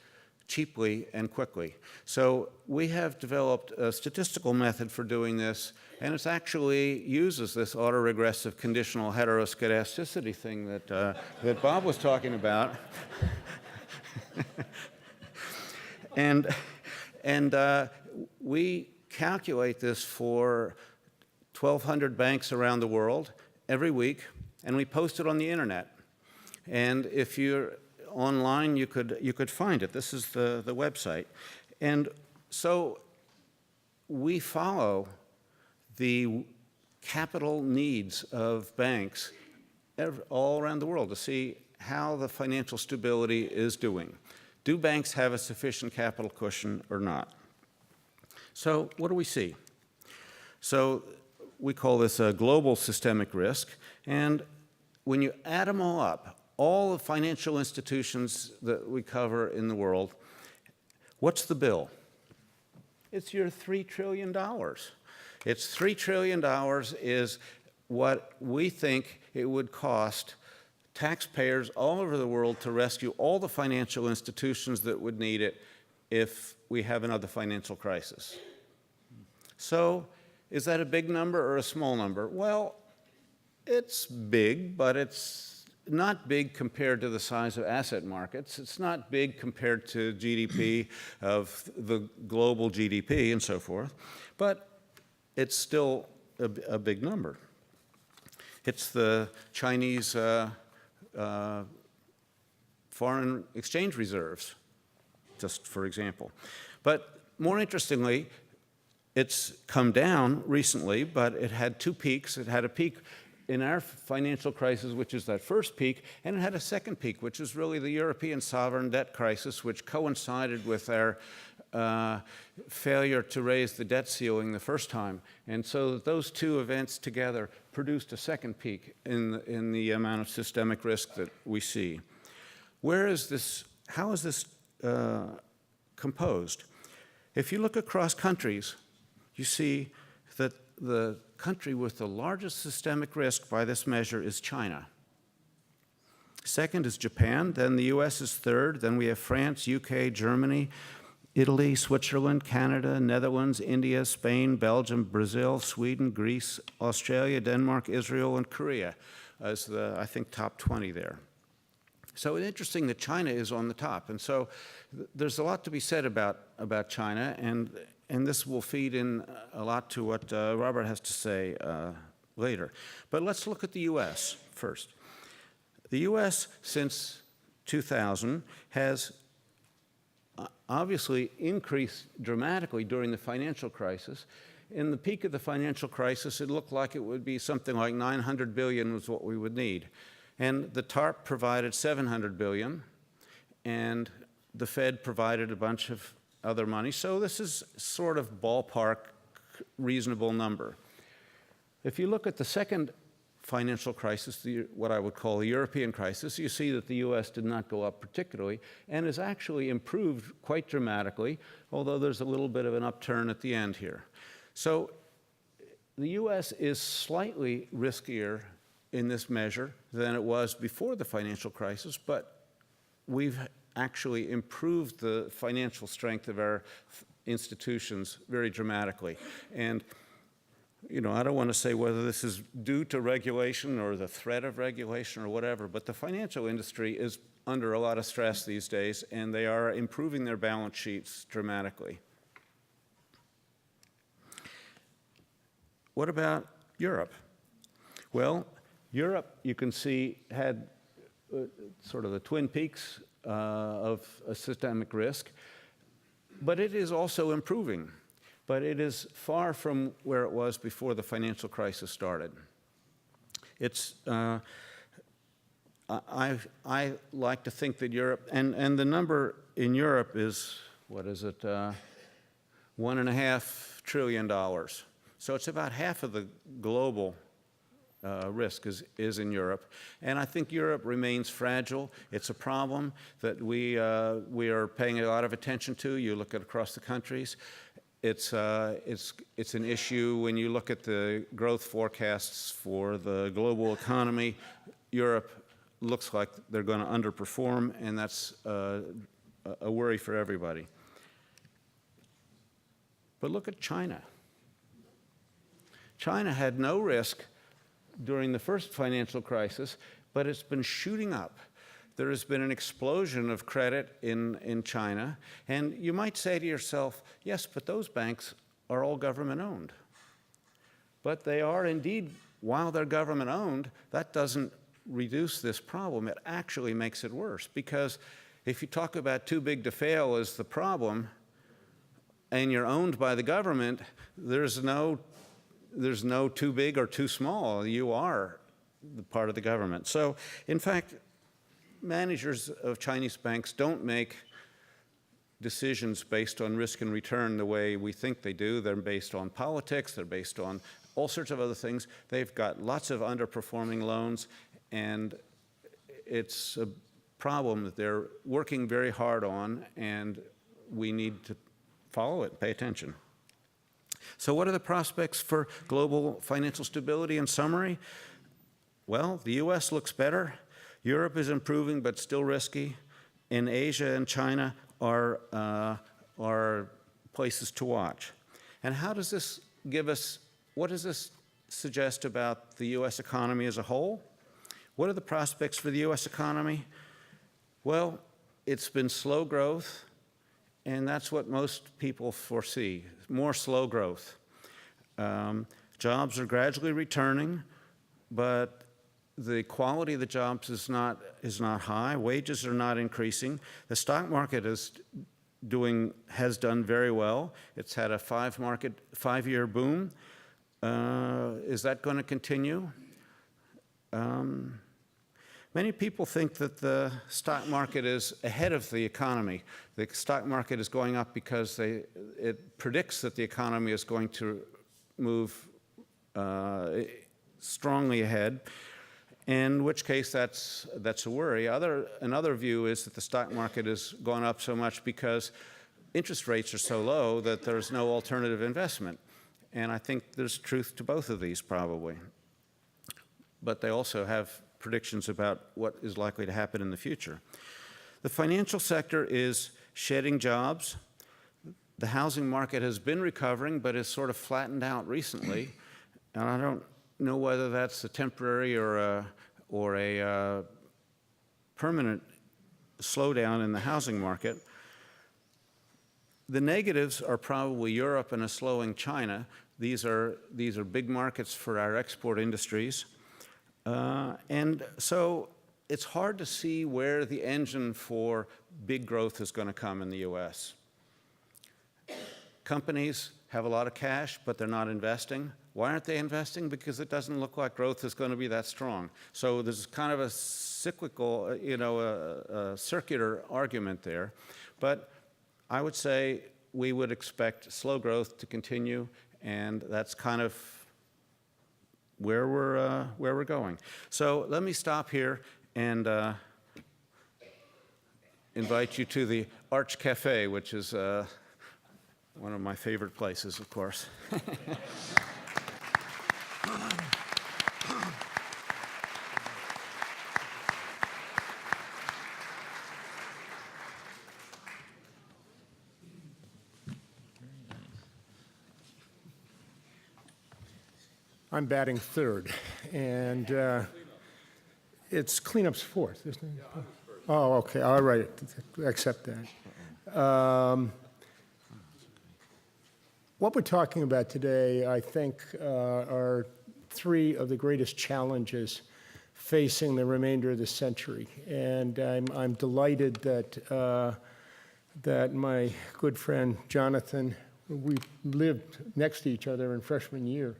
cheaply and quickly. So we have developed a statistical method for doing this, and it actually uses this autoregressive conditional heteroscedasticity thing that Bob was talking about. and we calculate this for 1,200 banks around the world every week, and we post it on the internet. And if you're online, you could find it. This is the website. And so we follow the capital needs of banks all around the world to see how the financial stability is doing. Do banks have a sufficient capital cushion or not? So what do we see? So we call this a global systemic risk. And when you add them all up, all the financial institutions that we cover in the world, what's the bill? It's your $3 trillion. It's $3 trillion is what we think it would cost taxpayers all over the world to rescue all the financial institutions that would need it if we have another financial crisis. So is that a big number or a small number? Well, it's big, but it's not big compared to the size of asset markets. It's not big compared to GDP of the global GDP and so forth, but it's still a big number. It's the Chinese foreign exchange reserves, just for example. But more interestingly, it's come down recently, but it had two peaks. It had a peak in our financial crisis, which is that first peak, and it had a second peak, which is really the European sovereign debt crisis, which coincided with our failure to raise the debt ceiling the first time. And so those two events together produced a second peak in the amount of systemic risk that we see. Where is this, how is this composed? If you look across countries, you see that the country with the largest systemic risk by this measure is China. Second is Japan, then the US is third, then we have France, UK, Germany, Italy, Switzerland, Canada, Netherlands, India, Spain, Belgium, Brazil, Sweden, Greece, Australia, Denmark, Israel, and Korea as the, I think, top 20 there. So it's interesting that China is on the top. And so there's a lot to be said about China, and this will feed in a lot to what Robert has to say later. But let's look at the US first. The US, since 2000, has obviously increased dramatically during the financial crisis. In the peak of the financial crisis, it looked like it would be something like $900 billion was what we would need. And the TARP provided $700 billion, and the Fed provided a bunch of other money. So this is sort of ballpark reasonable number. If you look at the second financial crisis, what I would call the European crisis, you see that the US did not go up particularly and has actually improved quite dramatically, although there's a little bit of an upturn at the end here. So the US is slightly riskier in this measure than it was before the financial crisis, but we've actually improved the financial strength of our institutions very dramatically. And you know, I don't want to say whether this is due to regulation or the threat of regulation or whatever, but the financial industry is under a lot of stress these days, and they are improving their balance sheets dramatically. What about Europe? Well, Europe, you can see, had sort of the twin peaks of a systemic risk, but it is also improving. But it is far from where it was before the financial crisis started. It's, I like to think that Europe, and the number in Europe is, what is it, $1.5 trillion. So it's about half of the global risk is in Europe. And I think Europe remains fragile. It's a problem that we are paying a lot of attention to. You look at across the countries. It's an issue when you look at the growth forecasts for the global economy. Europe looks like they're going to underperform, and that's a worry for everybody. But look at China. China had no risk during the first financial crisis, but it's been shooting up. There has been an explosion of credit in China, and you might say to yourself, yes, but those banks are all government-owned. But they are indeed, while they're government-owned, that doesn't reduce this problem. It actually makes it worse, because if you talk about too big to fail as the problem, and you're owned by the government, there's no too big or too small. You are the part of the government. So, in fact, managers of Chinese banks don't make decisions based on risk and return the way we think they do. They're based on politics. They're based on all sorts of other things. They've got lots of underperforming loans, and it's a problem that they're working very hard on, and we need to follow it, pay attention. So what are the prospects for global financial stability in summary? Well, the U.S. looks better. Europe is improving, but still risky. And Asia and China are places to watch. And how does this give us, what does this suggest about the U.S. economy as a whole? What are the prospects for the U.S. economy? Well, it's been slow growth, and that's what most people foresee, more slow growth. Jobs are gradually returning, but the quality of the jobs is not high. Wages are not increasing. The stock market has done very well. It's had a 5-year boom. Is that going to continue? Many people think that the stock market is ahead of the economy. The stock market is going up because it predicts that the economy is going to move strongly ahead, in which case that's a worry. Another view is that the stock market has gone up so much because interest rates are so low that there's no alternative investment. And I think there's truth to both of these probably. But they also have predictions about what is likely to happen in the future. The financial sector is shedding jobs. The housing market has been recovering, but has sort of flattened out recently. And I don't know whether that's a temporary or a permanent slowdown in the housing market. The negatives are probably Europe and a slowing China. These are big markets for our export industries. And so it's hard to see where the engine for big growth is going to come in the U.S. Companies have a lot of cash, but they're not investing. Why aren't they investing? Because it doesn't look like growth is going to be that strong. So there's kind of a cyclical, a circular argument there. But I would say we would expect slow growth to continue, and that's kind of where we're going. So let me stop here and invite you to the Arch Cafe, which is one of my favorite places, of course. I'm batting third, and it's cleanup's fourth, isn't it? Yeah, oh, okay, all right, accept that. What we're talking about today, I think, are three of the greatest challenges facing the remainder of the century, and I'm delighted that that my good friend Jonathan, we lived next to each other in freshman year,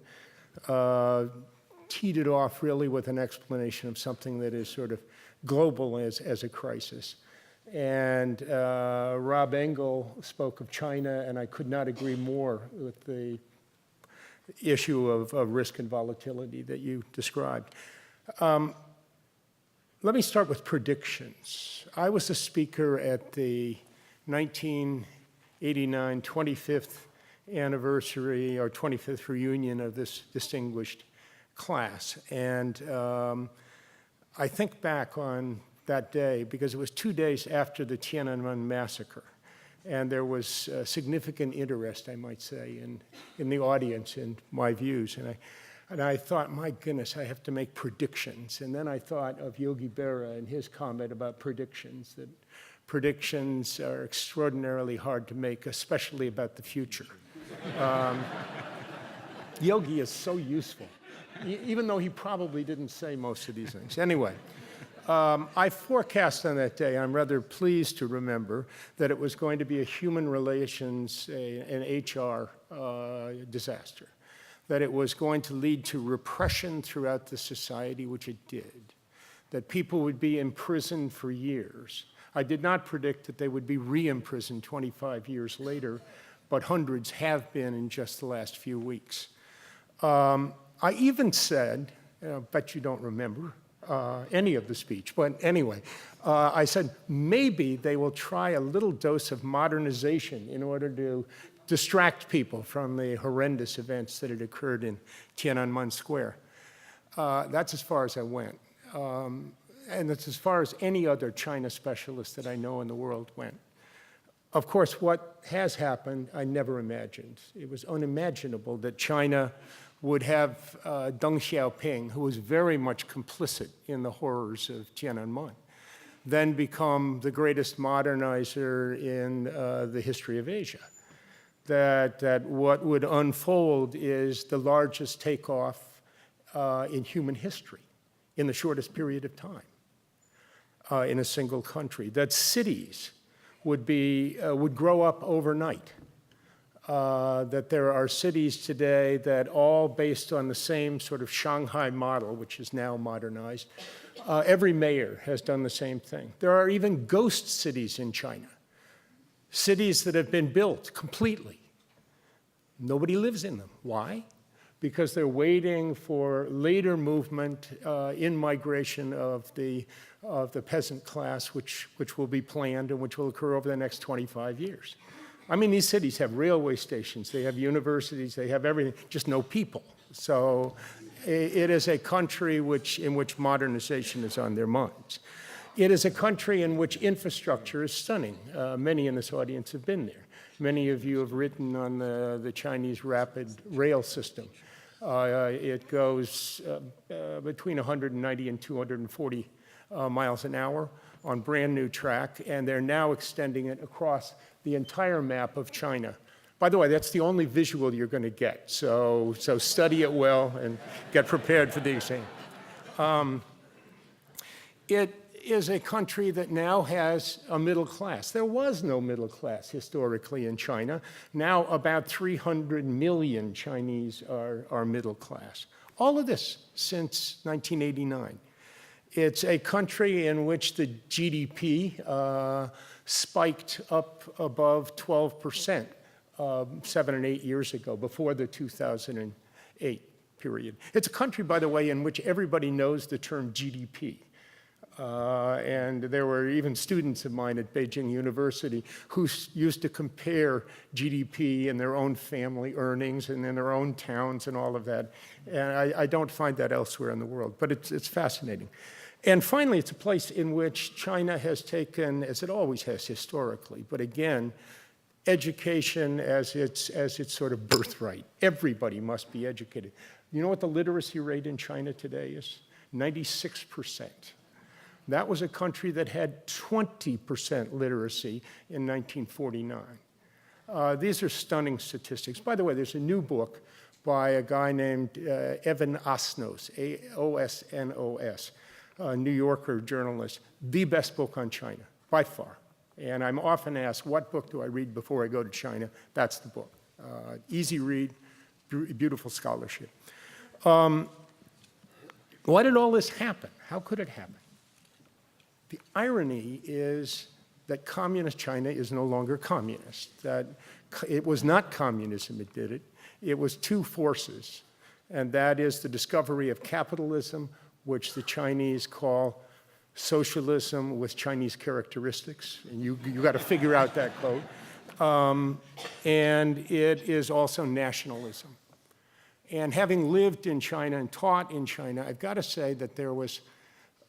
teed it off really with an explanation of something that is sort of global as a crisis. And Rob Engle spoke of China, and I could not agree more with the issue of risk and volatility that you described. Let me start with predictions. I was a speaker at the 1989 25th anniversary or 25th reunion of this distinguished class. And I think back on that day because it was 2 days after the Tiananmen massacre. And there was significant interest, I might say, in the audience in my views. And I thought, my goodness, I have to make predictions. And then I thought of Yogi Berra and his comment about predictions, that predictions are extraordinarily hard to make, especially about the future. Yogi is so useful, even though he probably didn't say most of these things. Anyway, I forecast on that day, I'm rather pleased to remember, that it was going to be a human relations, an HR disaster, that it was going to lead to repression throughout the society, which it did, that people would be imprisoned for years. I did not predict that they would be re-imprisoned 25 years later, but hundreds have been in just the last few weeks. I even said, and I bet you don't remember any of the speech, but anyway, I said maybe they will try a little dose of modernization in order to distract people from the horrendous events that had occurred in Tiananmen Square. That's as far as I went. And that's as far as any other China specialist that I know in the world went. Of course, what has happened, I never imagined. It was unimaginable that China would have Deng Xiaoping, who was very much complicit in the horrors of Tiananmen, then become the greatest modernizer in the history of Asia. That what would unfold is the largest takeoff in human history in the shortest period of time in a single country. That cities would grow up overnight. That there are cities today that all based on the same sort of Shanghai model, which is now modernized. Every mayor has done the same thing. There are even ghost cities in China. Cities that have been built completely. Nobody lives in them. Why? Because they're waiting for later movement in migration of the peasant class, which will be planned and which will occur over the next 25 years. I mean, these cities have railway stations, they have universities, they have everything, just no people. So it is a country in which modernization is on their minds. It is a country in which infrastructure is stunning. Many in this audience have been there. Many of you have written on the Chinese rapid rail system. It goes between 190 and 240 miles an hour on brand new track, and they're now extending it across the entire map of China. By the way, that's the only visual you're going to get, so study it well and get prepared for the exam. It is a country that now has a middle class. There was no middle class historically in China. Now about 300 million Chinese are middle class. All of this since 1989. It's a country in which the GDP spiked up above 12% 7 and 8 years ago, before the 2008 period. It's a country, by the way, in which everybody knows the term GDP. And there were even students of mine at Beijing University who used to compare GDP and their own family earnings and in their own towns and all of that. And I don't find that elsewhere in the world, but it's fascinating. And finally, it's a place in which China has taken, as it always has historically, but again, education as its sort of birthright. Everybody must be educated. You know what the literacy rate in China today is? 96%. That was a country that had 20% literacy in 1949. These are stunning statistics. By the way, there's a new book by a guy named Evan Osnos, A-O-S-N-O-S, a New Yorker journalist, the best book on China, by far. And I'm often asked, what book do I read before I go to China? That's the book. Easy read, beautiful scholarship. Why did all this happen? How could it happen? The irony is that communist China is no longer communist, that it was not communism that did it. It was two forces, and that is the discovery of capitalism, which the Chinese call socialism with Chinese characteristics, and you got to figure out that code. And it is also nationalism. And having lived in China and taught in China, I've got to say that there was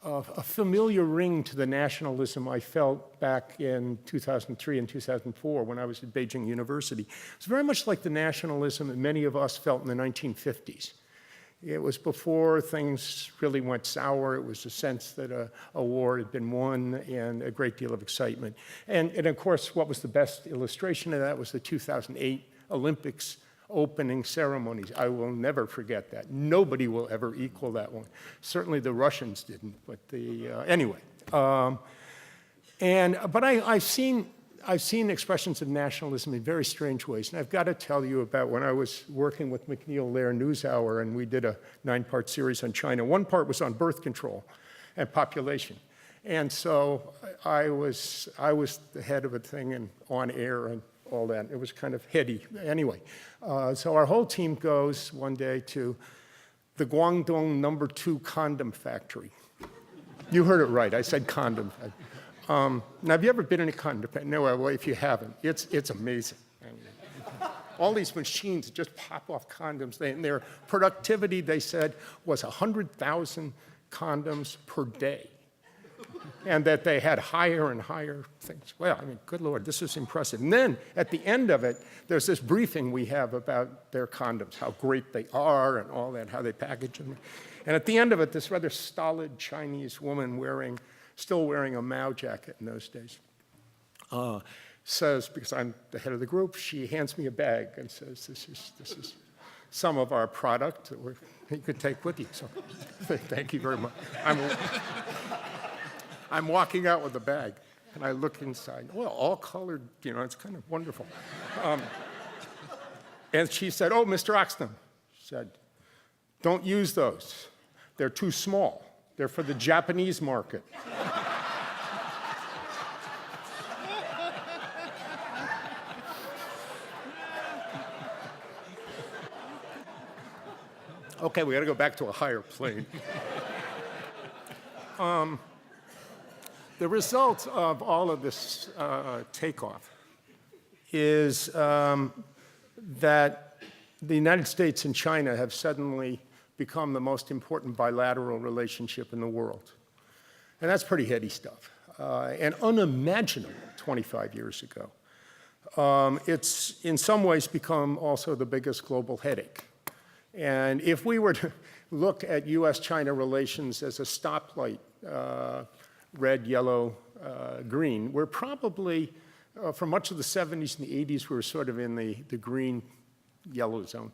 a familiar ring to the nationalism I felt back in 2003 and 2004 when I was at Beijing University. It's very much like the nationalism that many of us felt in the 1950s. It was before things really went sour. It was a sense that a war had been won and a great deal of excitement. And of course, what was the best illustration of that was the 2008 Olympics opening ceremonies. I will never forget that. Nobody will ever equal that one. Certainly the Russians didn't, but anyway. But I've seen expressions of nationalism in very strange ways. And I've got to tell you about when I was working with McNeil Lehrer NewsHour, and we did a 9-part series on China. One part was on birth control and population. And so I was the head of a thing and on air and all that. It was kind of heady. Anyway, so our whole team goes one day to the Guangdong No. 2 condom factory. You heard it right. I said condom. Now, have you ever been in a condom factory? No, well, if you haven't, it's amazing. All these machines just pop off condoms. And their productivity, they said, was 100,000 condoms per day. And that they had higher and higher things. Well, I mean, good Lord, this is impressive. And then at the end of it, there's this briefing we have about their condoms, how great they are and all that, how they package them. And at the end of it, this rather stolid Chinese woman still wearing a Mao jacket in those days, says, because I'm the head of the group, she hands me a bag and says, this is some of our product that you could take with you. So thank you very much. I'm walking out with the bag, and I look inside. Well, all colored, it's kind of wonderful. And she said, oh, Mr. Oxnam, she said, don't use those. They're too small. They're for the Japanese market. Okay, we got to go back to a higher plane. The result of all of this takeoff is that the United States and China have suddenly become the most important bilateral relationship in the world. And that's pretty heady stuff, and unimaginable 25 years ago. It's in some ways become also the biggest global headache. And if we were to look at US-China relations as a stoplight, red, yellow, green, we're probably, for much of the 70s and the 80s, we were sort of in the green-yellow zone.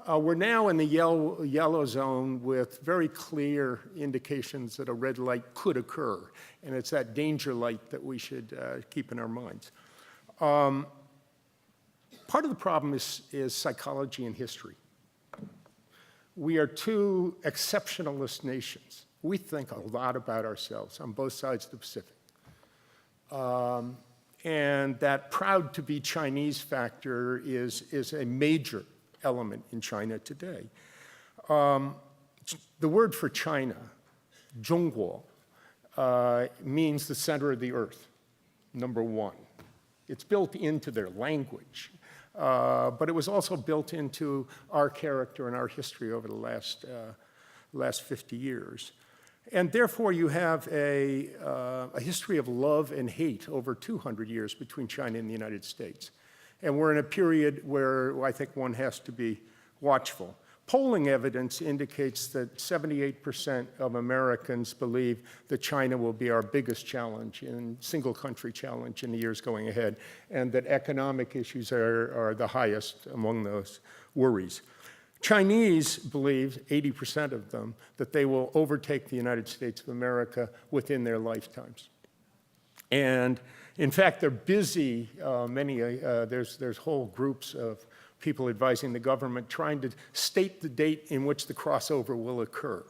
We're now in the yellow zone with very clear indications that a red light could occur, and it's that danger light that we should keep in our minds. Part of the problem is psychology and history. We are two exceptionalist nations. We think a lot about ourselves on both sides of the Pacific. And that proud to be Chinese factor is a major element in China today. The word for China, 中国, means the center of the earth, number one. It's built into their language. But it was also built into our character and our history over the last 50 years. And therefore, you have a history of love and hate over 200 years between China and the United States. And we're in a period where I think one has to be watchful. Polling evidence indicates that 78% of Americans believe that China will be our biggest challenge, single country challenge in the years going ahead, and that economic issues are the highest among those worries. Chinese believe, 80% of them, that they will overtake the United States of America within their lifetimes. And in fact, they're busy, there's whole groups of people advising the government trying to state the date in which the crossover will occur.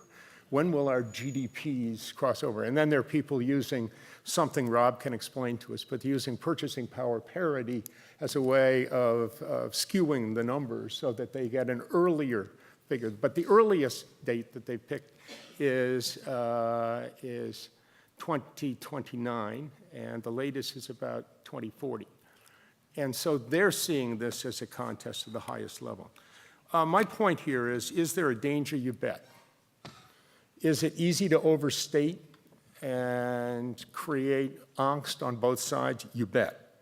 When will our GDPs cross over? And then there are people using something Rob can explain to us, but they're using purchasing power parity as a way of skewing the numbers so that they get an earlier figure. But the earliest date that they picked is 2029, and the latest is about 2040. And so they're seeing this as a contest at the highest level. My point here is there a danger? You bet. Is it easy to overstate and create angst on both sides? You bet.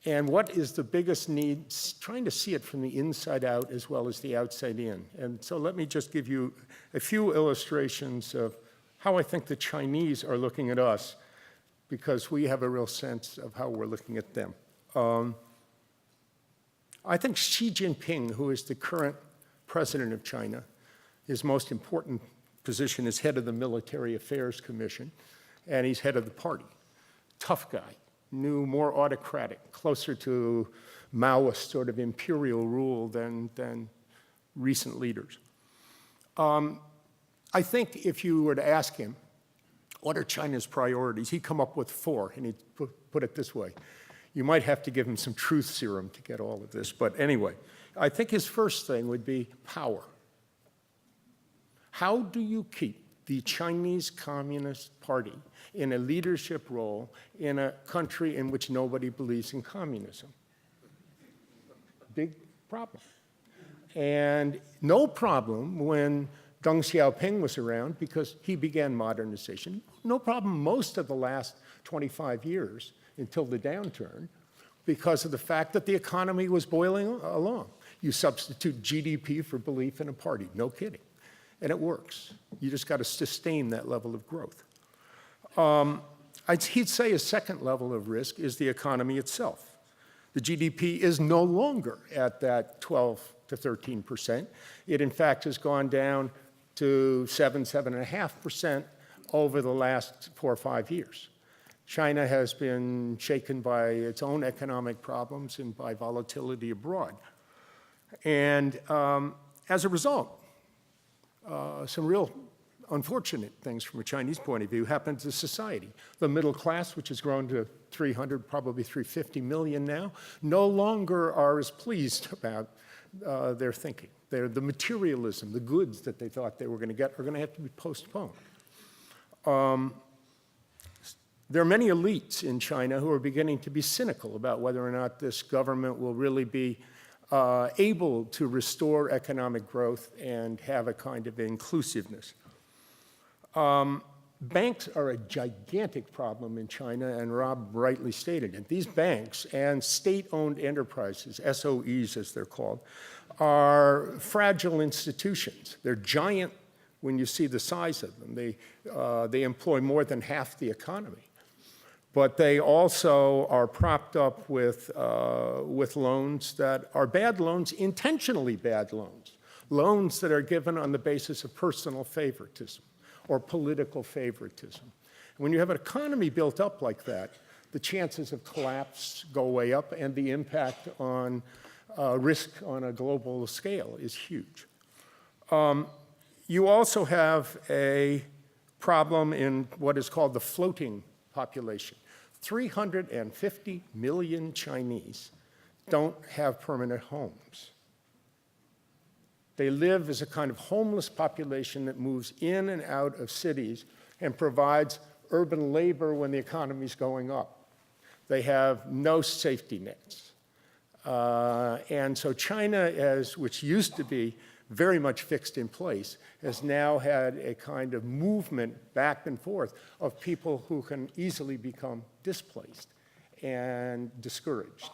And what is the biggest need? Trying to see it from the inside out as well as the outside in. And so let me just give you a few illustrations of how I think the Chinese are looking at us, because we have a real sense of how we're looking at them. I think Xi Jinping, who is the current president of China, his most important position is head of the Military Affairs Commission, and he's head of the party. Tough guy, new, more autocratic, closer to Maoist sort of imperial rule than recent leaders. I think if you were to ask him, what are China's priorities? He'd come up with 4, and he'd put it this way. You might have to give him some truth serum to get all of this, but anyway, I think his first thing would be power. How do you keep the Chinese Communist Party in a leadership role in a country in which nobody believes in communism? Big problem. And no problem when Deng Xiaoping was around, because he began modernization. No problem most of the last 25 years until the downturn, because of the fact that the economy was boiling along. You substitute GDP for belief in a party, no kidding. And it works. You just got to sustain that level of growth. He'd say a second level of risk is the economy itself. The GDP is no longer at that 12 to 13%. It, in fact, has gone down to 7.5% over the last 4 or 5 years. China has been shaken by its own economic problems and by volatility abroad. And as a result, some real unfortunate things from a Chinese point of view happen to society. The middle class, which has grown to 300, probably 350 million now, no longer are as pleased about their thinking. The materialism, the goods that they thought they were going to get are going to have to be postponed. There are many elites in China who are beginning to be cynical about whether or not this government will really be able to restore economic growth and have a kind of inclusiveness. Banks are a gigantic problem in China, and Rob rightly stated it. These banks and state-owned enterprises, SOEs as they're called, are fragile institutions. They're giant when you see the size of them. They employ more than half the economy. But they also are propped up with loans that are bad loans, intentionally bad loans, loans that are given on the basis of personal favoritism or political favoritism. When you have an economy built up like that, the chances of collapse go way up, and the impact on risk on a global scale is huge. You also have a problem in what is called the floating population. 350 million Chinese don't have permanent homes. They live as a kind of homeless population that moves in and out of cities and provides urban labor when the economy's going up. They have no safety nets. And so China, which used to be very much fixed in place, has now had a kind of movement back and forth of people who can easily become displaced and discouraged.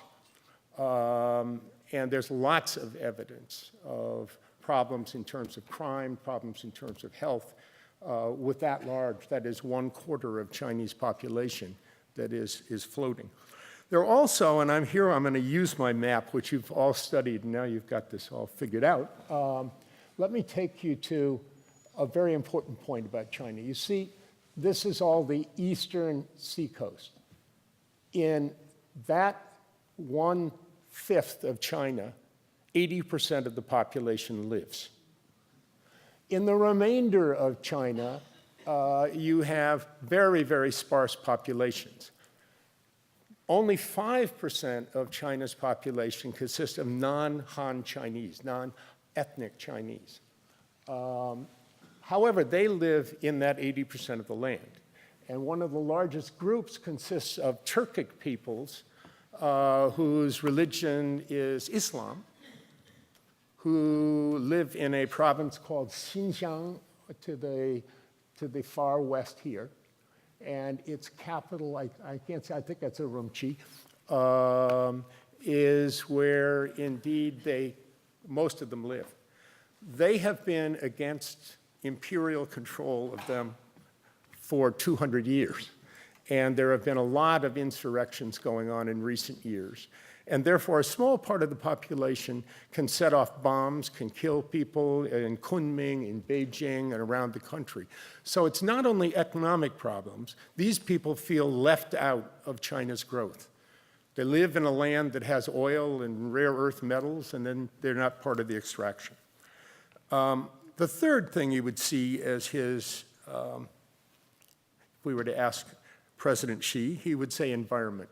And there's lots of evidence of problems in terms of crime, problems in terms of health, with that large, that is 1/4 of Chinese population that is floating. There are also, and I'm going to use my map, which you've all studied, and now you've got this all figured out. Let me take you to a very important point about China. You see, this is all the eastern seacoast. In that 1/5 of China, 80% of the population lives. In the remainder of China, you have very, very sparse populations. Only 5% of China's population consists of non-Han Chinese, non-ethnic Chinese. However, they live in that 80% of the land. And one of the largest groups consists of Turkic peoples whose religion is Islam, who live in a province called Xinjiang to the far west here. And its capital, I can't say, I think that's Urumqi, is where indeed most of them live. They have been against imperial control of them for 200 years. And there have been a lot of insurrections going on in recent years. And therefore, a small part of the population can set off bombs, can kill people in Kunming, in Beijing, and around the country. So it's not only economic problems. These people feel left out of China's growth. They live in a land that has oil and rare earth metals, and then they're not part of the extraction. The third thing you would see as his, if we were to ask President Xi, he would say environment.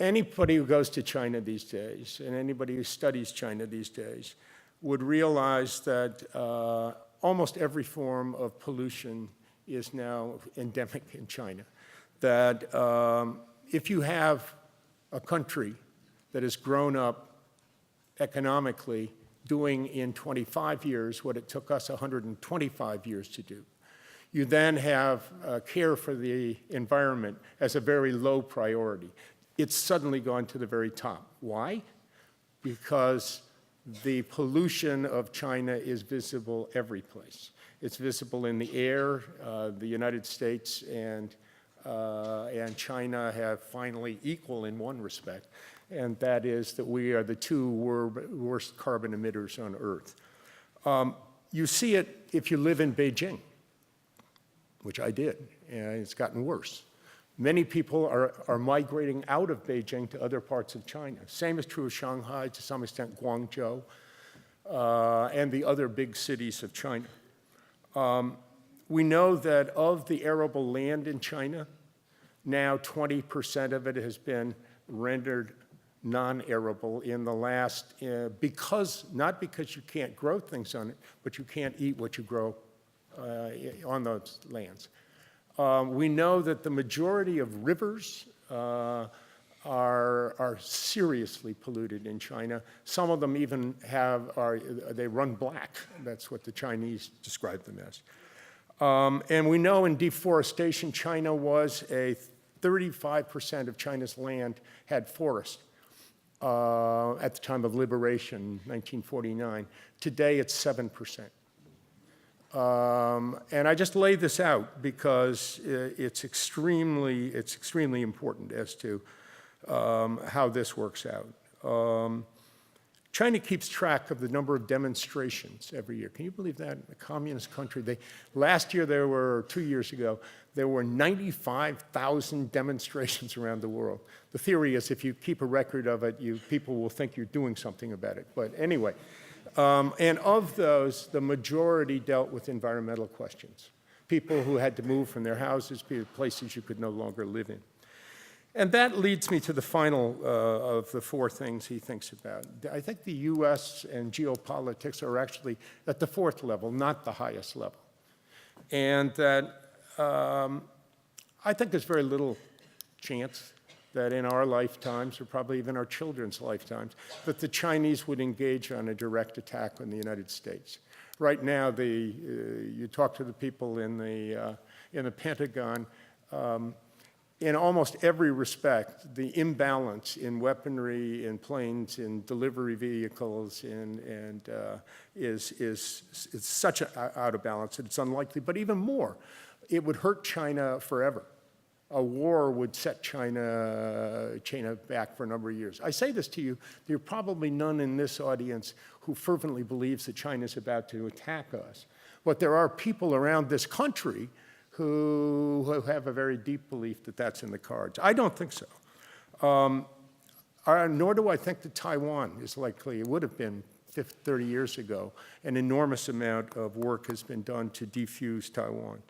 Anybody who goes to China these days, and anybody who studies China these days, would realize that almost every form of pollution is now endemic in China. That if you have a country that has grown up economically doing in 25 years what it took us 125 years to do, you then have care for the environment as a very low priority. It's suddenly gone to the very top. Why? Because the pollution of China is visible every place. It's visible in the air. The United States and China have finally equal in one respect, and that is that we are the two worst carbon emitters on Earth. You see it if you live in Beijing, which I did, and it's gotten worse. Many people are migrating out of Beijing to other parts of China. Same is true of Shanghai, to some extent Guangzhou, and the other big cities of China. We know that of the arable land in China, now 20% of it has been rendered non-arable in the last, not because you can't grow things on it, but you can't eat what you grow on those lands. We know that the majority of rivers are seriously polluted in China. Some of them even they run black. That's what the Chinese describe them as. And we know in deforestation, China was 35% of China's land had forest at the time of liberation, 1949. Today, it's 7%. And I just lay this out because it's extremely important as to how this works out. China keeps track of the number of demonstrations every year. Can you believe that? In a communist country, last year 2 years ago, there were 95,000 demonstrations around the world. The theory is if you keep a record of it, people will think you're doing something about it. But anyway, and of those, the majority dealt with environmental questions. People who had to move from their houses, places you could no longer live in. And that leads me to the final of the four things he thinks about. I think the US and geopolitics are actually at the fourth level, not the highest level. And that I think there's very little chance that in our lifetimes, or probably even our children's lifetimes, that the Chinese would engage on a direct attack on the United States. Right now, you talk to the people in the Pentagon, in almost every respect, the imbalance in weaponry, in planes, in delivery vehicles, is such out of balance that it's unlikely. But even more, it would hurt China forever. A war would set China back for a number of years. I say this to you, there are probably none in this audience who fervently believes that China's about to attack us. But there are people around this country who have a very deep belief that that's in the cards. I don't think so. Nor do I think that Taiwan is likely. It would have been 30 years ago, an enormous amount of work has been done to defuse Taiwan.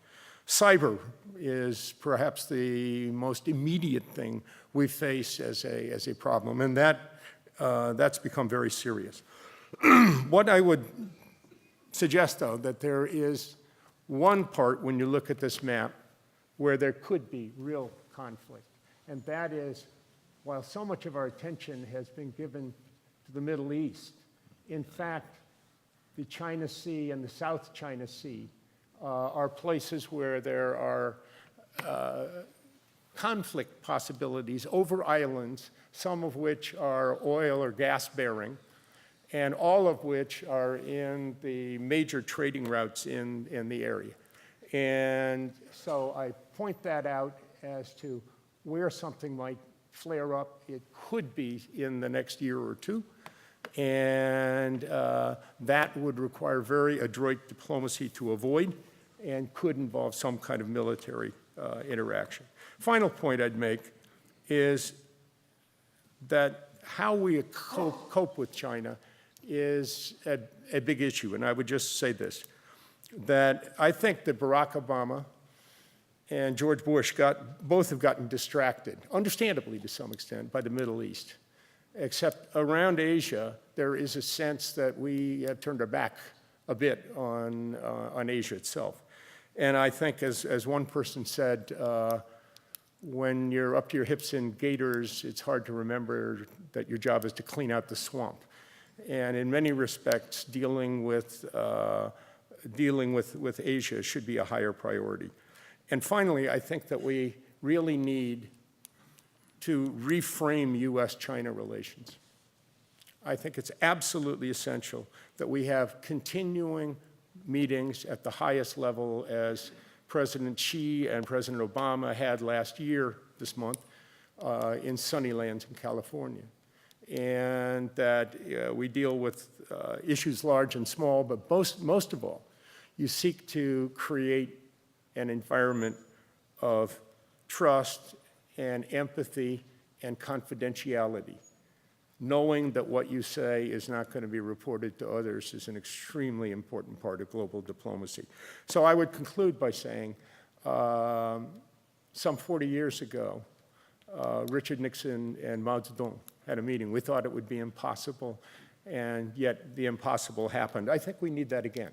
Cyber is perhaps the most immediate thing we face as a problem, and that's become very serious. What I would suggest, though, that there is one part when you look at this map where there could be real conflict, and that is, while so much of our attention has been given to the Middle East, in fact, the China Sea and the South China Sea are places where there are conflict possibilities over islands, some of which are oil or gas bearing, and all of which are in the major trading routes in the area. And so I point that out as to where something might flare up. It could be in the next year or two, and that would require very adroit diplomacy to avoid and could involve some kind of military interaction. Final point I'd make is that how we cope with China is a big issue, and I would just say this, that I think that Barack Obama and George Bush both have gotten distracted, understandably to some extent, by the Middle East. Except around Asia, there is a sense that we have turned our back a bit on Asia itself. And I think, as one person said, when you're up to your hips in gators, it's hard to remember that your job is to clean out the swamp. And in many respects, dealing with Asia should be a higher priority. And finally, I think that we really need to reframe U.S.-China relations. I think it's absolutely essential that we have continuing meetings at the highest level, as President Xi and President Obama had last year, this month, in Sunnylands in California. And that we deal with issues large and small, but most of all, you seek to create an environment of trust and empathy and confidentiality. Knowing that what you say is not going to be reported to others is an extremely important part of global diplomacy. So I would conclude by saying, some 40 years ago, Richard Nixon and Mao Zedong had a meeting. We thought it would be impossible, and yet the impossible happened. I think we need that again.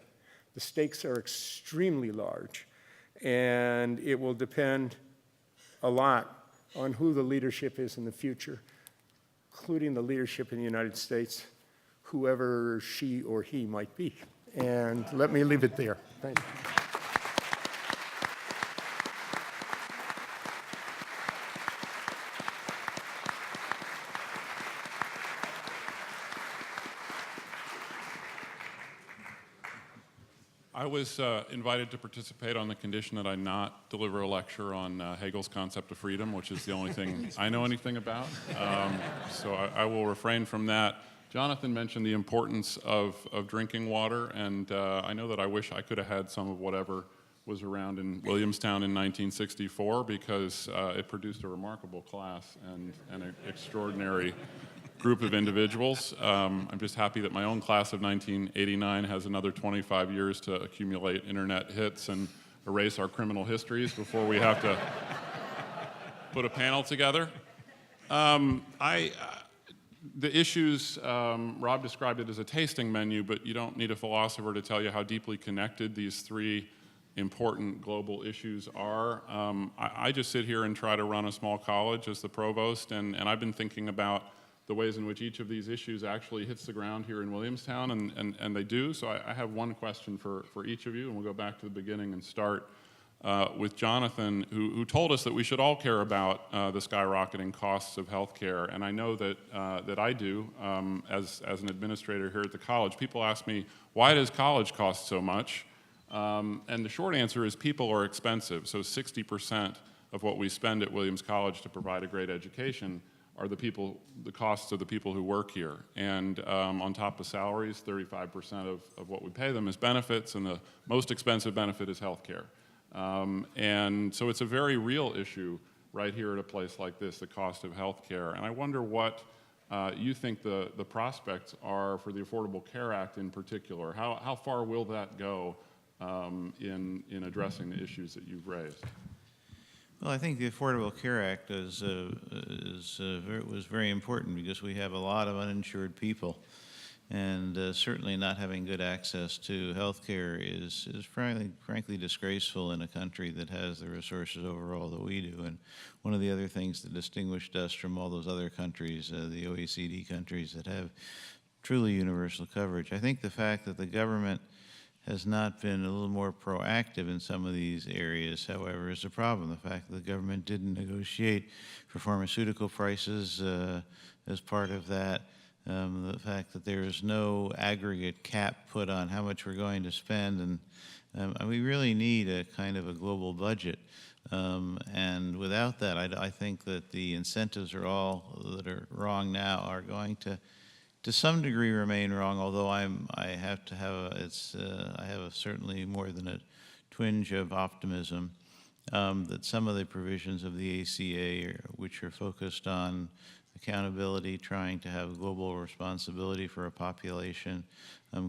The stakes are extremely large, and it will depend a lot on who the leadership is in the future, including the leadership in the United States, whoever she or he might be. And let me leave it there. Thank you. I was invited to participate on the condition that I not deliver a lecture on Hegel's concept of freedom, which is the only thing I know anything about. So I will refrain from that. Jonathan mentioned the importance of drinking water, and I know that I wish I could have had some of whatever was around in Williamstown in 1964, because it produced a remarkable class and an extraordinary group of individuals. I'm just happy that my own class of 1989 has another 25 years to accumulate internet hits and erase our criminal histories before we have to put a panel together. The issues, Rob described it as a tasting menu, but you don't need a philosopher to tell you how deeply connected these three important global issues are. I just sit here and try to run a small college as the provost, and I've been thinking about the ways in which each of these issues actually hits the ground here in Williamstown, and they do. So I have one question for each of you, and we'll go back to the beginning and start with Jonathan, who told us that we should all care about the skyrocketing costs of healthcare. And I know that I do, as an administrator here at the college. People ask me, why does college cost so much? And the short answer is people are expensive. So 60% of what we spend at Williams College to provide a great education are the costs of the people who work here. And on top of salaries, 35% of what we pay them is benefits, and the most expensive benefit is healthcare. And so it's a very real issue right here at a place like this, the cost of healthcare. And I wonder what you think the prospects are for the Affordable Care Act in particular? How far will that go in addressing the issues that you've raised? Well, I think the Affordable Care Act was very important because we have a lot of uninsured people, and certainly not having good access to health care is frankly disgraceful in a country that has the resources overall that we do. And one of the other things that distinguished us from all those other countries, the OECD countries that have truly universal coverage, I think the fact that the government has not been a little more proactive in some of these areas, however, is a problem. The fact that the government didn't negotiate for pharmaceutical prices as part of that, the fact that there is no aggregate cap put on how much we're going to spend, and we really need a kind of a global budget. And without that, I think that the incentives that are wrong now are going to some degree remain wrong, although I have certainly more than a twinge of optimism that some of the provisions of the ACA, which are focused on accountability, trying to have global responsibility for a population,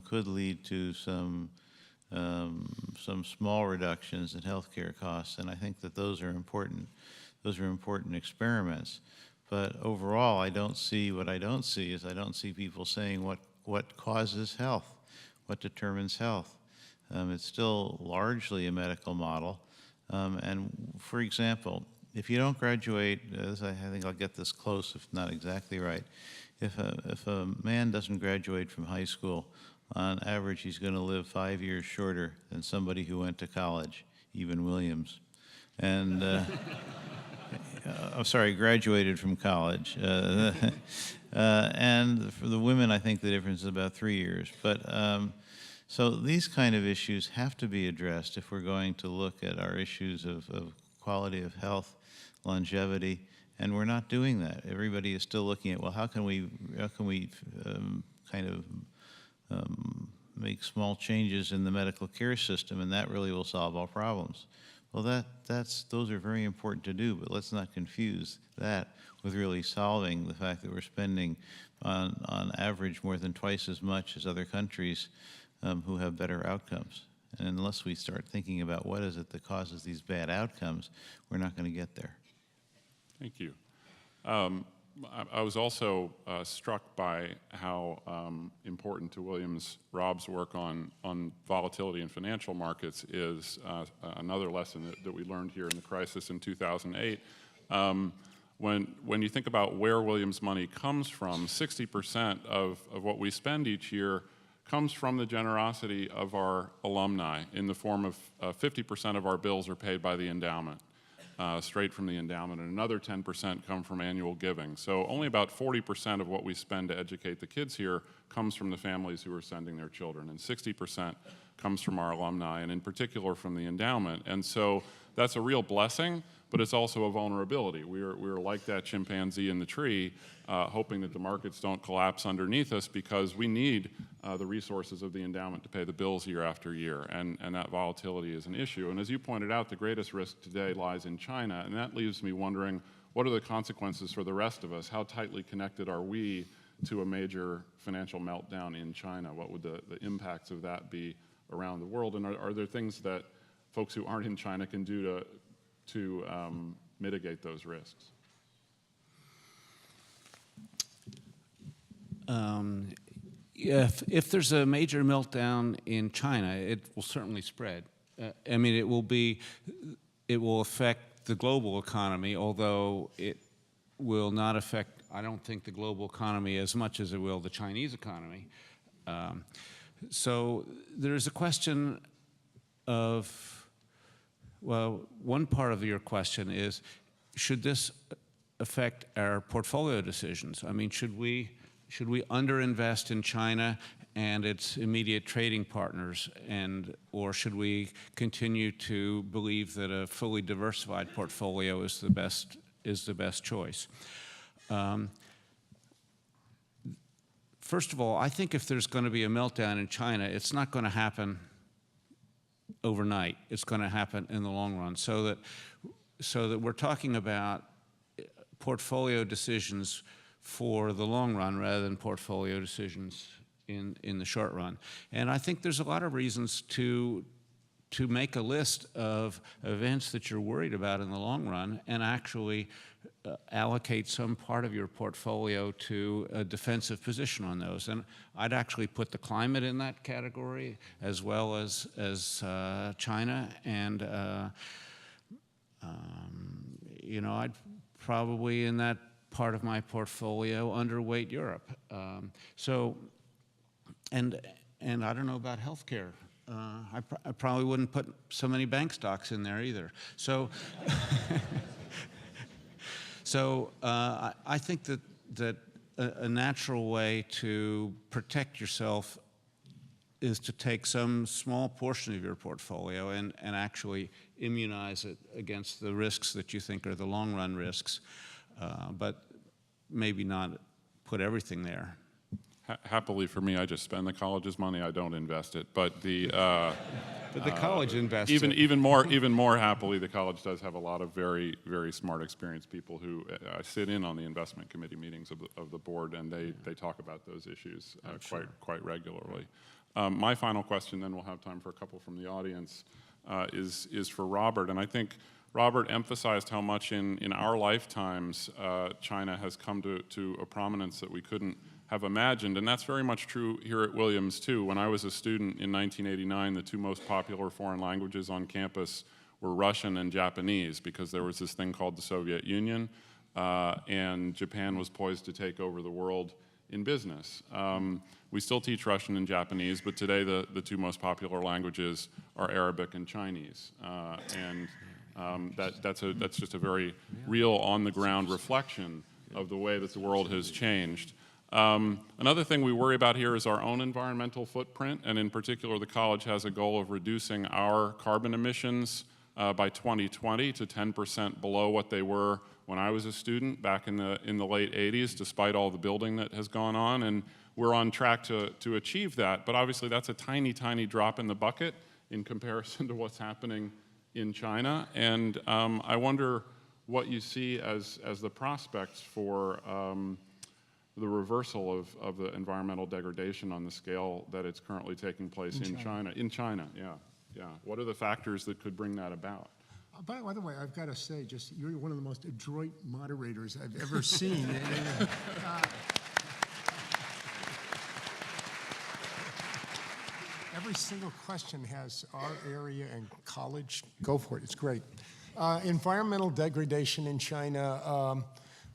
could lead to some small reductions in healthcare costs, and I think that those are important. Those are important experiments. But overall, I don't see people saying what causes health, what determines health. It's still largely a medical model. And for example, if you don't graduate, I think I'll get this close, if not exactly right. If a man doesn't graduate from high school, on average, he's going to live 5 years shorter than somebody who went to college, even Williams. And I'm sorry, graduated from college. And for the women, I think the difference is about 3 years. But so these kind of issues have to be addressed if we're going to look at our issues of quality of health, longevity, and we're not doing that. Everybody is still looking at, well, how can we make small changes in the medical care system, and that really will solve all problems. Well, those are very important to do, but let's not confuse that with really solving the fact that we're spending on average more than twice as much as other countries who have better outcomes. And unless we start thinking about what is it that causes these bad outcomes, we're not going to get there. Thank you. I was also struck by how important to Williams Rob's work on volatility in financial markets is another lesson that we learned here in the crisis in 2008. When you think about where Williams money comes from, 60% of what we spend each year comes from the generosity of our alumni in the form of 50% of our bills are paid by the endowment. Straight from the endowment, and another 10% come from annual giving. So only about 40% of what we spend to educate the kids here comes from the families who are sending their children, and 60% comes from our alumni, and in particular from the endowment. And so that's a real blessing, but it's also a vulnerability. We're like that chimpanzee in the tree, hoping that the markets don't collapse underneath us because we need the resources of the endowment to pay the bills year after year, and that volatility is an issue. And as you pointed out, the greatest risk today lies in China, and that leaves me wondering, what are the consequences for the rest of us? How tightly connected are we to a major financial meltdown in China? What would the impacts of that be around the world? And are there things that folks who aren't in China can do to mitigate those risks? If there's a major meltdown in China, it will certainly spread. I mean, it will affect the global economy, although it will not affect, I don't think, the global economy as much as it will the Chinese economy. So there's a question of, well, one part of your question is, should this affect our portfolio decisions? I mean, should we underinvest in China and its immediate trading partners, or should we continue to believe that a fully diversified portfolio is the best choice? First of all, I think if there's going to be a meltdown in China, it's not going to happen overnight. It's going to happen in the long run. So that we're talking about portfolio decisions for the long run rather than portfolio decisions in the short run. And I think there's a lot of reasons to make a list of events that you're worried about in the long run and actually allocate some part of your portfolio to a defensive position on those. And I'd actually put the climate in that category as well as China. And you know, I'd probably in that part of my portfolio underweight Europe. And I don't know about healthcare. I probably wouldn't put so many bank stocks in there either. So, I think that a natural way to protect yourself is to take some small portion of your portfolio and actually immunize it against the risks that you think are the long-run risks, but maybe not put everything there. Happily for me, I just spend the college's money. I don't invest it. But the college invests even more happily, the college does have a lot of very, very smart, experienced people who sit in on the investment committee meetings of the board, and they talk about those issues quite regularly. My final question, then we'll have time for a couple from the audience, is for Robert. And I think Robert emphasized how much in our lifetimes China has come to a prominence that we couldn't have imagined, and that's very much true here at Williams too. When I was a student in 1989, the two most popular foreign languages on campus were Russian and Japanese, because there was this thing called the Soviet Union, and Japan was poised to take over the world in business. We still teach Russian and Japanese, but today the two most popular languages are Arabic and Chinese, that's just a very real on-the-ground reflection of the way that the world has changed. Another thing we worry about here is our own environmental footprint, and in particular, the college has a goal of reducing our carbon emissions by 2020 to 10% below what they were when I was a student back in the late 80s, despite all the building that has gone on, and we're on track to achieve that. But obviously, that's a tiny, tiny drop in the bucket in comparison to what's happening in China, and I wonder what you see as the prospects for the reversal of the environmental degradation on the scale that it's currently taking place in China. In China, yeah. What are the factors that could bring that about? By the way, I've got to say, you're one of the most adroit moderators I've ever seen. Every single question has our area and college. Go for it. It's great. Environmental degradation in China.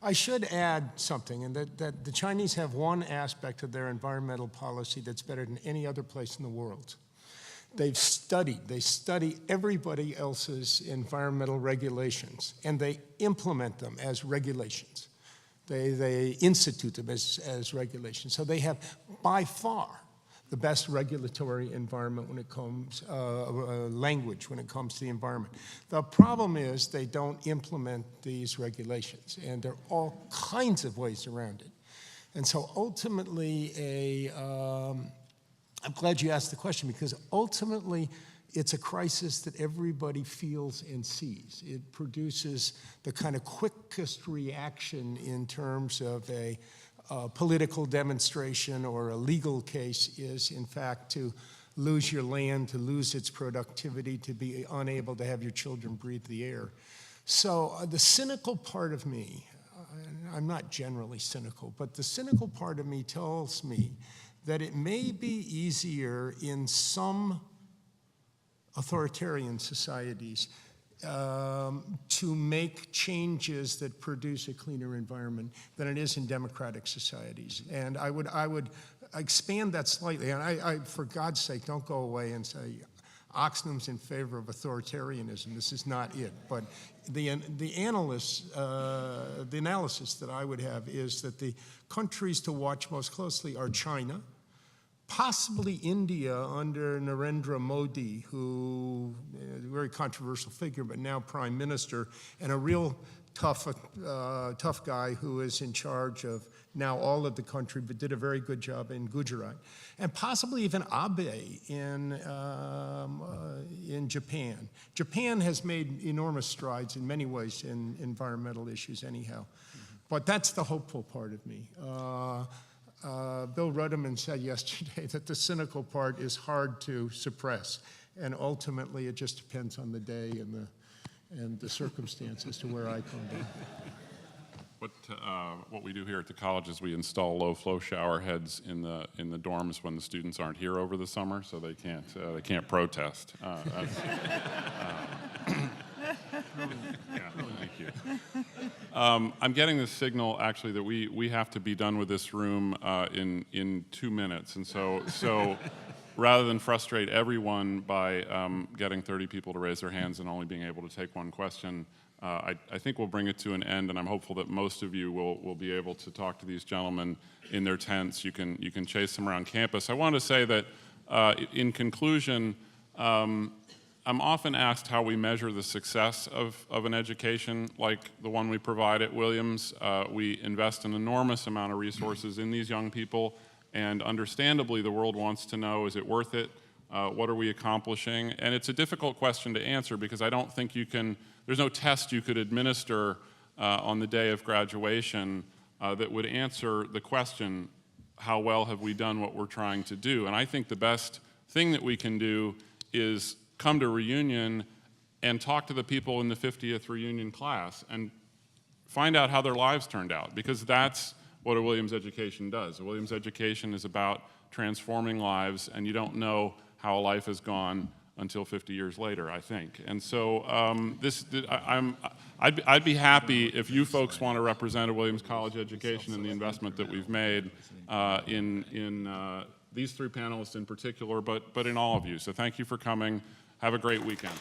I should add something, and that the Chinese have one aspect of their environmental policy that's better than any other place in the world. They study everybody else's environmental regulations, and they implement them as regulations. They institute them as regulations. So they have, by far, the best regulatory environment when it comes, language when it comes to the environment. The problem is they don't implement these regulations, and there are all kinds of ways around it. And so ultimately, I'm glad you asked the question, because ultimately it's a crisis that everybody feels and sees. It produces the kind of quickest reaction in terms of a political demonstration or a legal case is, in fact, to lose your land, to lose its productivity, to be unable to have your children breathe the air. So the cynical part of me, I'm not generally cynical, but the cynical part of me tells me that it may be easier in some authoritarian societies to make changes that produce a cleaner environment than it is in democratic societies. And I would expand that slightly. And I, for God's sake, don't go away and say, Oxnam's in favor of authoritarianism. This is not it. But the analysis that I would have is that the countries to watch most closely are China, possibly India under Narendra Modi, who is a very controversial figure, but now prime minister, and a real tough guy who is in charge of now all of the country, but did a very good job in Gujarat, and possibly even Abe in Japan. Japan has made enormous strides in many ways in environmental issues anyhow. But that's the hopeful part of me. Bill Ruderman said yesterday that the cynical part is hard to suppress, and ultimately it just depends on the day and the circumstances to where I come down. What we do here at the college is we install low-flow shower heads in the dorms when the students aren't here over the summer, so they can't protest. Yeah, thank you. I'm getting this signal actually that we have to be done with this room in 2 minutes, and so rather than frustrate everyone by getting 30 people to raise their hands and only being able to take one question, I think we'll bring it to an end, and I'm hopeful that most of you will be able to talk to these gentlemen in their tents. You can chase them around campus. I want to say that in conclusion, I'm often asked how we measure the success of an education like the one we provide at Williams. We invest an enormous amount of resources in these young people, and understandably the world wants to know, is it worth it? What are we accomplishing? And it's a difficult question to answer because I don't think there's no test you could administer on the day of graduation that would answer the question, how well have we done what we're trying to do? And I think the best thing that we can do is come to reunion and talk to the people in the 50th reunion class and find out how their lives turned out, because that's what a Williams education does. A Williams education is about transforming lives, and you don't know how a life has gone until 50 years later, I think. And so I'd be happy if you folks want to represent a Williams College education and the investment that we've made in these three panelists in particular, but in all of you. So thank you for coming. Have a great weekend.